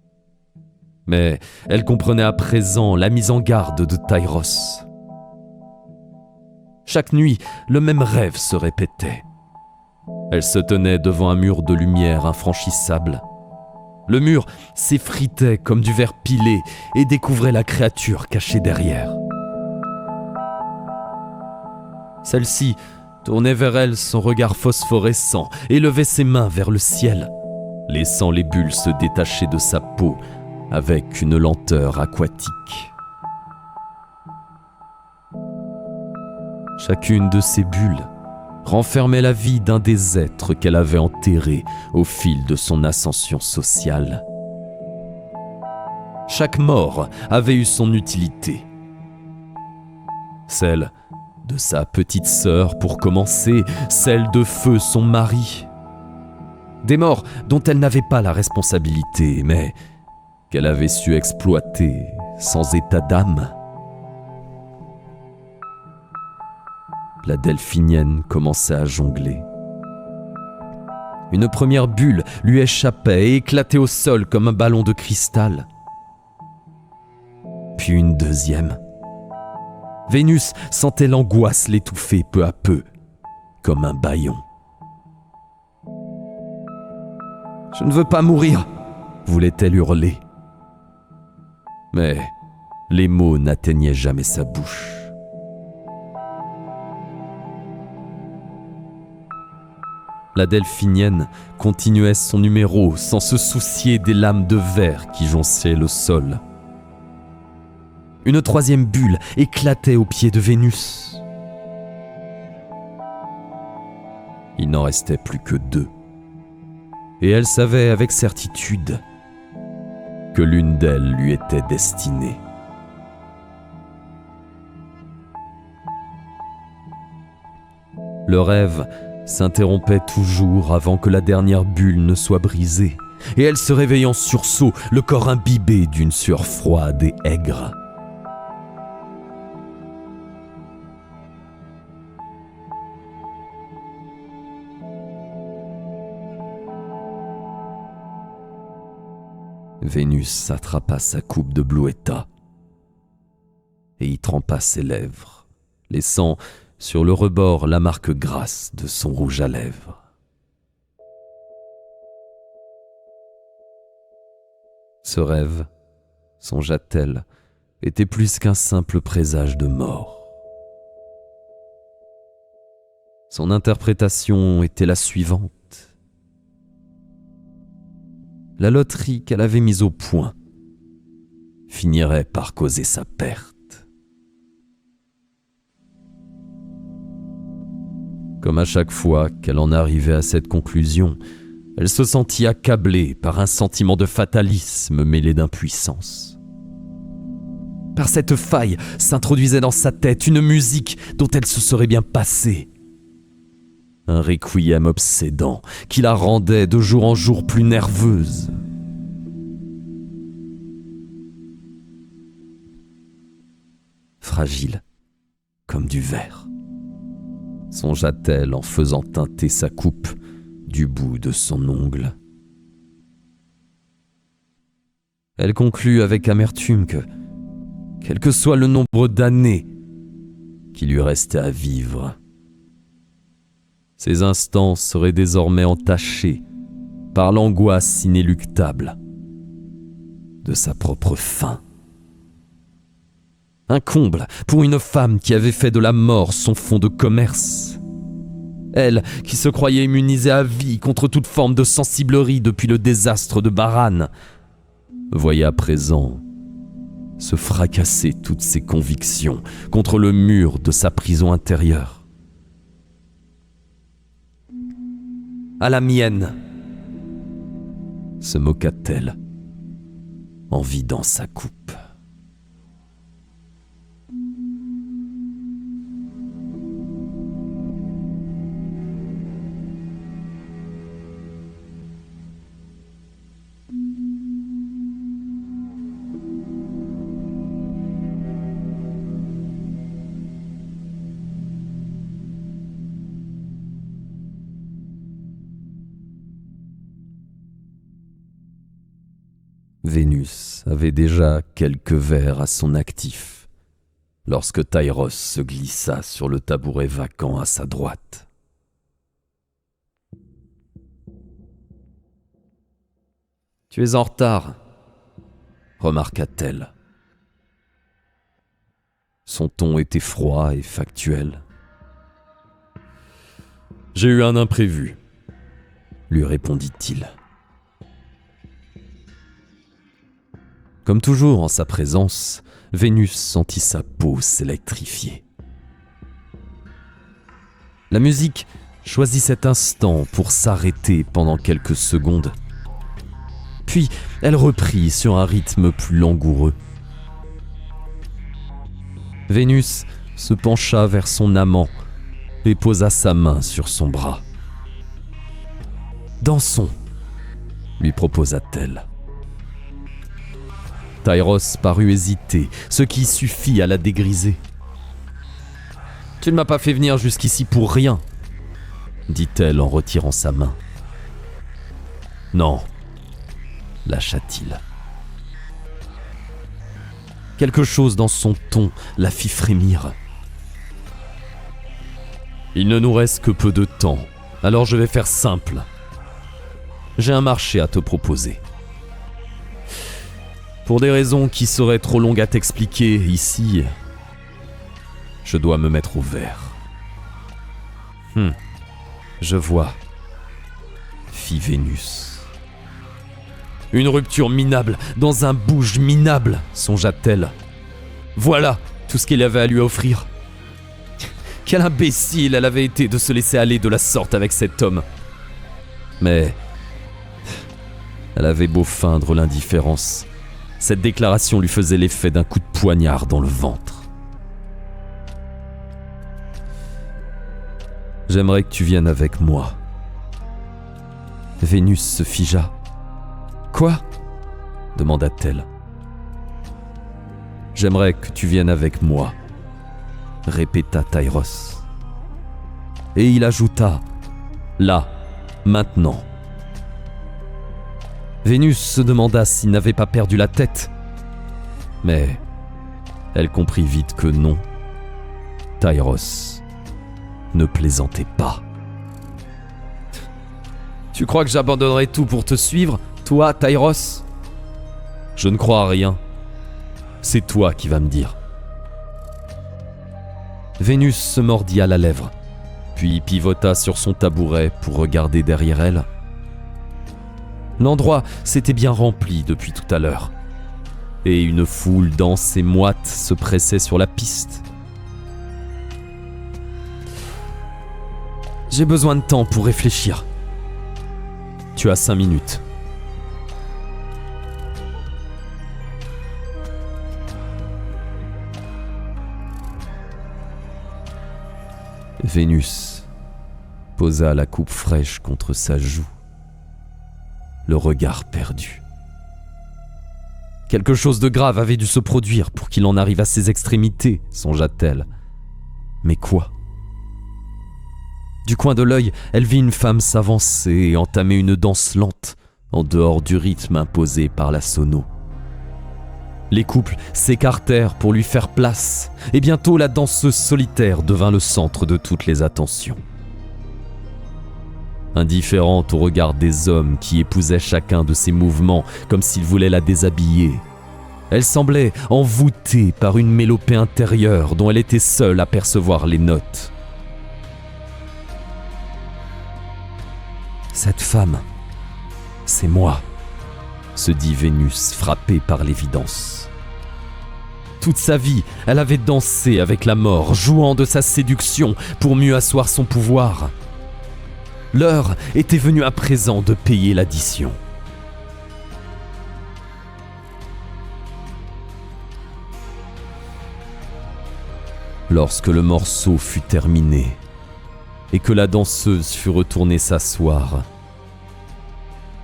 Mais elle comprenait à présent la mise en garde de Tyros. Chaque nuit, le même rêve se répétait. Elle se tenait devant un mur de lumière infranchissable. Le mur s'effritait comme du verre pilé et découvrait la créature cachée derrière. Celle-ci tournait vers elle son regard phosphorescent et levait ses mains vers le ciel, laissant les bulles se détacher de sa peau avec une lenteur aquatique. Chacune de ces bulles renfermait la vie d'un des êtres qu'elle avait enterrés au fil de son ascension sociale. Chaque mort avait eu son utilité. Celle de sa petite sœur pour commencer, celle de Feu son mari. Des morts dont elle n'avait pas la responsabilité, mais qu'elle avait su exploiter sans état d'âme. La delphinienne commençait à jongler. Une première bulle lui échappait et éclatait au sol comme un ballon de cristal. Puis une deuxième. Vénus sentait l'angoisse l'étouffer peu à peu, comme un bâillon. « Je ne veux pas mourir !» voulait-elle hurler. Mais les mots n'atteignaient jamais sa bouche. La delphinienne continuait son numéro sans se soucier des lames de verre qui jonchaient le sol. Une troisième bulle éclatait aux pieds de Vénus. Il n'en restait plus que deux. Et elle savait avec certitude que l'une d'elles lui était destinée. Le rêve s'interrompait toujours avant que la dernière bulle ne soit brisée, et elle se réveillait en sursaut, le corps imbibé d'une sueur froide et aigre. Vénus attrapa sa coupe de Bluetta et y trempa ses lèvres, laissant sur le rebord la marque grasse de son rouge à lèvres. Ce rêve, songea-t-elle, était plus qu'un simple présage de mort. Son interprétation était la suivante. la loterie qu'elle avait mise au point finirait par causer sa perte. Comme à chaque fois qu'elle en arrivait à cette conclusion, elle se sentit accablée par un sentiment de fatalisme mêlé d'impuissance. Par cette faille s'introduisait dans sa tête une musique dont elle se serait bien passée. Un requiem obsédant qui la rendait de jour en jour plus nerveuse. Fragile comme du verre, songea-t-elle en faisant teinter sa coupe du bout de son ongle. Elle conclut avec amertume que, quel que soit le nombre d'années qui lui restait à vivre, ses instants seraient désormais entachés par l'angoisse inéluctable de sa propre fin. Un comble pour une femme qui avait fait de la mort son fonds de commerce. Elle, qui se croyait immunisée à vie contre toute forme de sensiblerie depuis le désastre de Baran, voyait à présent se fracasser toutes ses convictions contre le mur de sa prison intérieure. À la mienne, se moqua-t-elle en vidant sa coupe. Vénus avait déjà quelques vers à son actif lorsque Tyros se glissa sur le tabouret vacant à sa droite. « Tu es en retard », remarqua-t-elle. Son ton était froid et factuel. « J'ai eu un imprévu », lui répondit-il. Comme toujours en sa présence, Vénus sentit sa peau s'électrifier. La musique choisit cet instant pour s'arrêter pendant quelques secondes. Puis elle reprit sur un rythme plus langoureux. Vénus se pencha vers son amant et posa sa main sur son bras. « Dansons », lui proposa-t-elle. Tyros parut hésiter, ce qui suffit à la dégriser. « Tu ne m'as pas fait venir jusqu'ici pour rien », dit-elle en retirant sa main. « Non », lâcha-t-il. Quelque chose dans son ton la fit frémir. « Il ne nous reste que peu de temps, alors je vais faire simple. J'ai un marché à te proposer. Pour des raisons qui seraient trop longues à t'expliquer ici, je dois me mettre au vert. » Je vois, fit Vénus. Une rupture minable dans un bouge minable, songea-t-elle. Voilà tout ce qu'il avait à lui offrir. Quel imbécile elle avait été de se laisser aller de la sorte avec cet homme. Mais elle avait beau feindre l'indifférence, cette déclaration lui faisait l'effet d'un coup de poignard dans le ventre. « J'aimerais que tu viennes avec moi. » Vénus se figea. « Quoi ?» demanda-t-elle. « J'aimerais que tu viennes avec moi, » répéta Tyros. Et il ajouta « Là, maintenant. » Vénus se demanda s'il n'avait pas perdu la tête. Mais elle comprit vite que non. Tyros ne plaisantait pas. « Tu crois que j'abandonnerai tout pour te suivre, toi, Tyros ? Je ne crois à rien. C'est toi qui vas me dire. » Vénus se mordit à la lèvre, puis pivota sur son tabouret pour regarder derrière elle. L'endroit s'était bien rempli depuis tout à l'heure, et une foule dense et moite se pressait sur la piste. J'ai besoin de temps pour réfléchir. Tu as 5 minutes. Vénus posa la coupe fraîche contre sa joue, le regard perdu. Quelque chose de grave avait dû se produire pour qu'il en arrive à ses extrémités, songea-t-elle. Mais quoi ? Du coin de l'œil, elle vit une femme s'avancer et entamer une danse lente, en dehors du rythme imposé par la sono. Les couples s'écartèrent pour lui faire place, et bientôt la danseuse solitaire devint le centre de toutes les attentions. Indifférente au regard des hommes qui épousaient chacun de ses mouvements comme s'ils voulaient la déshabiller, elle semblait envoûtée par une mélopée intérieure dont elle était seule à percevoir les notes. Cette femme, c'est moi, se dit Vénus, frappée par l'évidence. Toute sa vie, elle avait dansé avec la mort, jouant de sa séduction pour mieux asseoir son pouvoir. L'heure était venue à présent de payer l'addition. Lorsque le morceau fut terminé et que la danseuse fut retournée s'asseoir,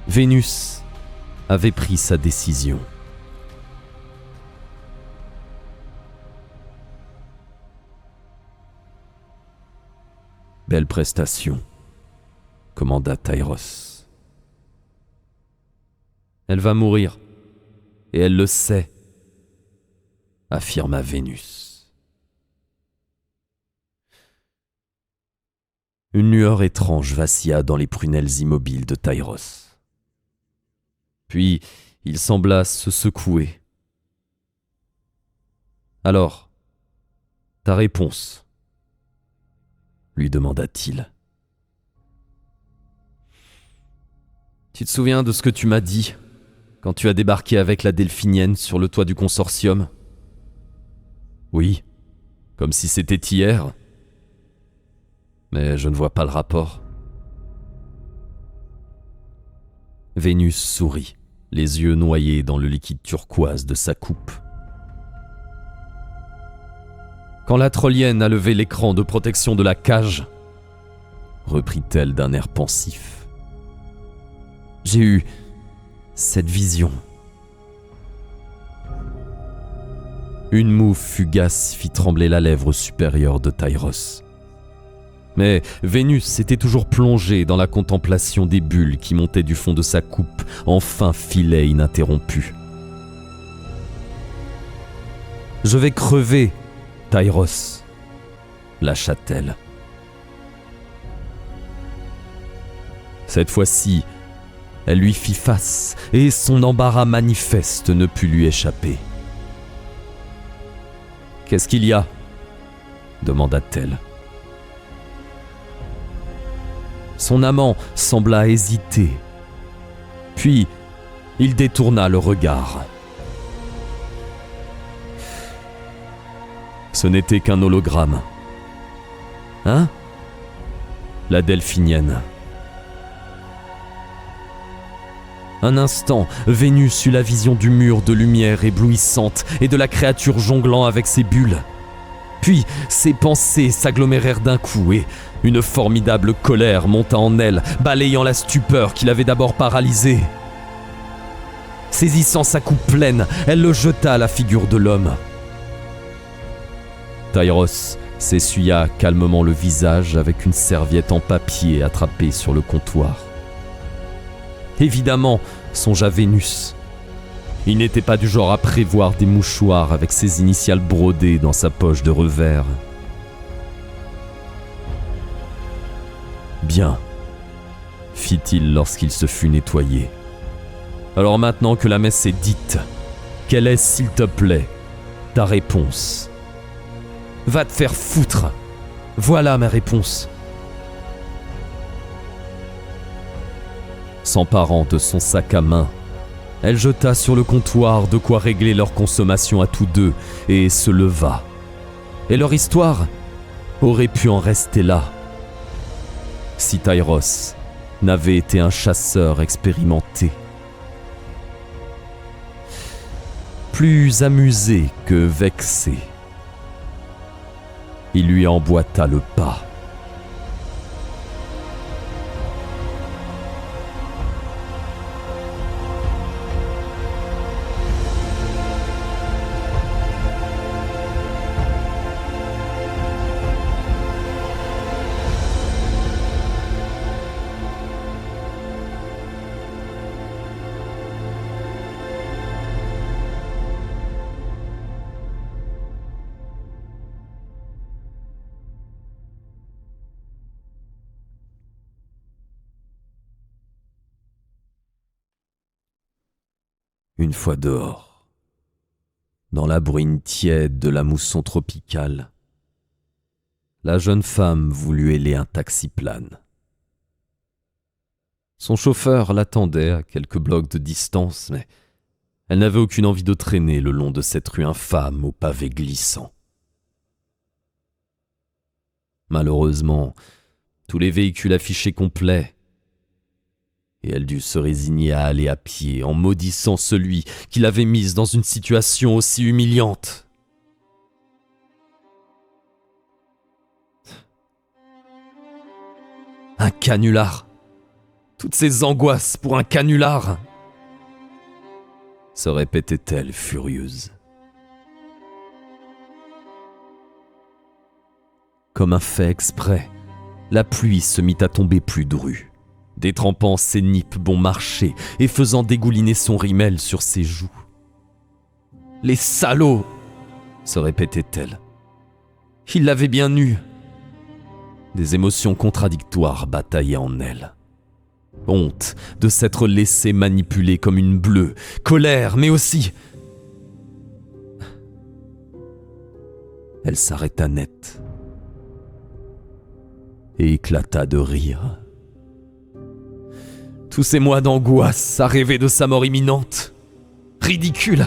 Vénus avait pris sa décision. Belle prestation, commanda Tyros. Elle va mourir, et elle le sait, affirma Vénus. Une lueur étrange vacilla dans les prunelles immobiles de Tyros. Puis, il sembla se secouer. « Alors, ta réponse ?» lui demanda-t-il. « Tu te souviens de ce que tu m'as dit quand tu as débarqué avec la Delphinienne sur le toit du consortium ? » ?»« Oui, comme si c'était hier. Mais je ne vois pas le rapport. » Vénus sourit, les yeux noyés dans le liquide turquoise de sa coupe. Quand la trollienne a levé l'écran de protection de la cage, reprit-elle d'un air pensif, j'ai eu cette vision. Une moue fugace fit trembler la lèvre supérieure de Tyros. Mais Vénus était toujours plongée dans la contemplation des bulles qui montaient du fond de sa coupe en fin filet ininterrompu. « Je vais crever, Tyros, » lâcha-t-elle. Cette fois-ci, elle lui fit face et son embarras manifeste ne put lui échapper. « Qu'est-ce qu'il y a ?» demanda-t-elle. Son amant sembla hésiter. Puis, il détourna le regard. Ce n'était qu'un hologramme. Hein ? La Delphinienne. Un instant, Vénus eut la vision du mur de lumière éblouissante et de la créature jonglant avec ses bulles. Puis, ses pensées s'agglomérèrent d'un coup et une formidable colère monta en elle, balayant la stupeur qui l'avait d'abord paralysée. Saisissant sa coupe pleine, elle le jeta à la figure de l'homme. Tyros s'essuya calmement le visage avec une serviette en papier attrapée sur le comptoir. Évidemment, songea Vénus. Il n'était pas du genre à prévoir des mouchoirs avec ses initiales brodées dans sa poche de revers. « Bien, fit-il lorsqu'il se fut nettoyé. Alors maintenant que la messe est dite, quelle est, s'il te plaît, ta réponse ? Va te faire foutre. Voilà ma réponse. » S'emparant de son sac à main, elle jeta sur le comptoir de quoi régler leur consommation à tous deux et se leva. Et leur histoire aurait pu en rester là, si Tyros n'avait été un chasseur expérimenté. Plus amusé que vexé, il lui emboîta le pas. Une fois dehors, dans la bruine tiède de la mousson tropicale, la jeune femme voulut héler un taxi-plane. Son chauffeur l'attendait à quelques blocs de distance, mais elle n'avait aucune envie de traîner le long de cette rue infâme aux pavés glissants. Malheureusement, tous les véhicules affichaient complets, et elle dut se résigner à aller à pied en maudissant celui qui l'avait mise dans une situation aussi humiliante. Un canular. Toutes ces angoisses pour un canular, se répétait-elle furieuse. Comme un fait exprès, la pluie se mit à tomber plus drue, détrempant ses nippes bon marché et faisant dégouliner son rimel sur ses joues. « Les salauds !» se répétait-elle. « Il l'avait bien eu !» Des émotions contradictoires bataillaient en elle. Honte de s'être laissée manipuler comme une bleue, colère, mais aussi... Elle s'arrêta net et éclata de rire. Tous ces mois d'angoisse à rêver de sa mort imminente. Ridicule.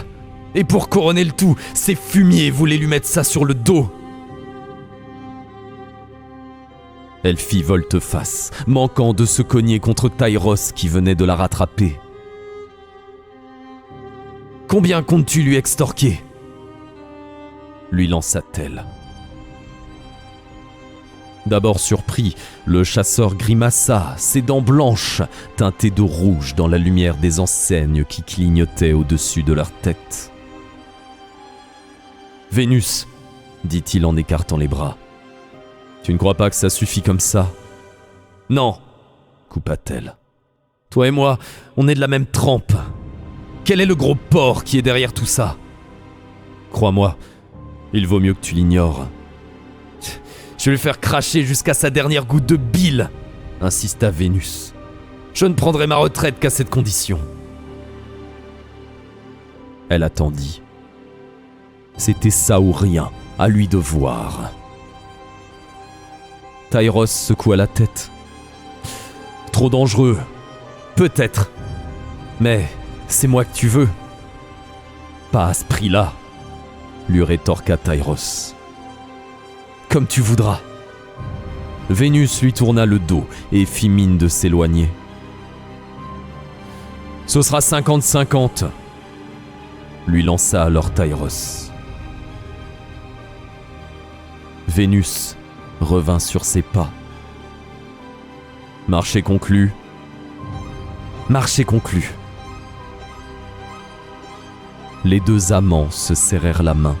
Et pour couronner le tout, ces fumiers voulaient lui mettre ça sur le dos. Elle fit volte-face, manquant de se cogner contre Tyros qui venait de la rattraper. « Combien comptes-tu lui extorquer ?» lui lança-t-elle. D'abord surpris, le chasseur grimaça, ses dents blanches, teintées de rouge dans la lumière des enseignes qui clignotaient au-dessus de leur tête. « Vénus, dit-il en écartant les bras. Tu ne crois pas que ça suffit comme ça ? Non, coupa-t-elle. Toi et moi, on est de la même trempe. Quel est le gros porc qui est derrière tout ça ? Crois-moi, il vaut mieux que tu l'ignores. Je vais le faire cracher jusqu'à sa dernière goutte de bile, insista Vénus. Je ne prendrai ma retraite qu'à cette condition. Elle attendit. C'était ça ou rien, à lui de voir. Tyros secoua la tête. Trop dangereux, peut-être. Mais c'est moi que tu veux. Pas à ce prix-là, lui rétorqua Tyros. Comme tu voudras. Vénus lui tourna le dos et fit mine de s'éloigner. Ce sera 50-50, lui lança alors Tyros. Vénus revint sur ses pas. Marché conclu. Marché conclu. Les deux amants se serrèrent la main.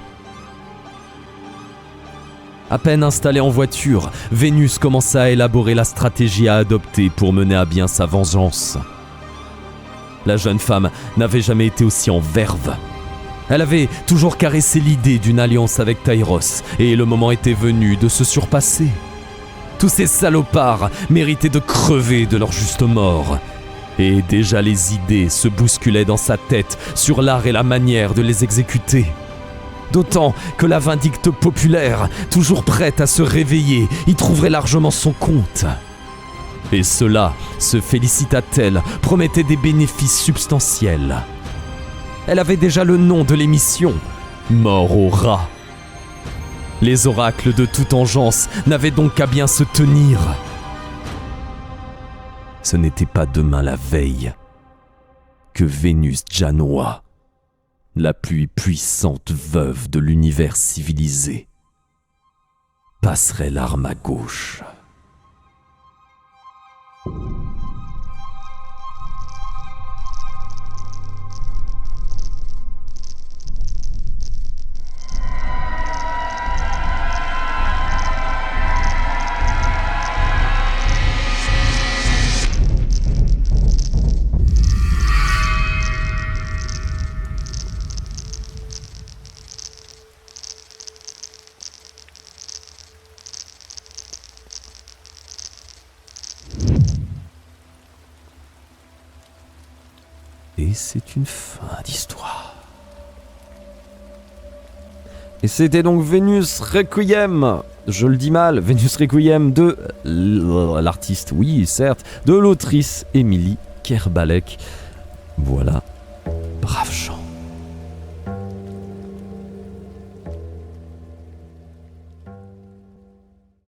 À peine installée en voiture, Vénus commença à élaborer la stratégie à adopter pour mener à bien sa vengeance. La jeune femme n'avait jamais été aussi en verve. Elle avait toujours caressé l'idée d'une alliance avec Tyros, et le moment était venu de se surpasser. Tous ces salopards méritaient de crever de leur juste mort. Et déjà les idées se bousculaient dans sa tête sur l'art et la manière de les exécuter. D'autant que la vindicte populaire, toujours prête à se réveiller, y trouverait largement son compte. Et cela, se félicita-t-elle, promettait des bénéfices substantiels. Elle avait déjà le nom de l'émission, Mort aux rats. Les oracles de toute engeance n'avaient donc qu'à bien se tenir. Ce n'était pas demain la veille que Vénus Janois, la plus puissante veuve de l'univers civilisé, passerait l'arme à gauche. Et c'est une fin d'histoire. Et c'était donc Vénus Requiem, je le dis mal, Vénus Requiem de l'artiste, oui certes, de l'autrice Émilie Kerbalek. Voilà, brave chant.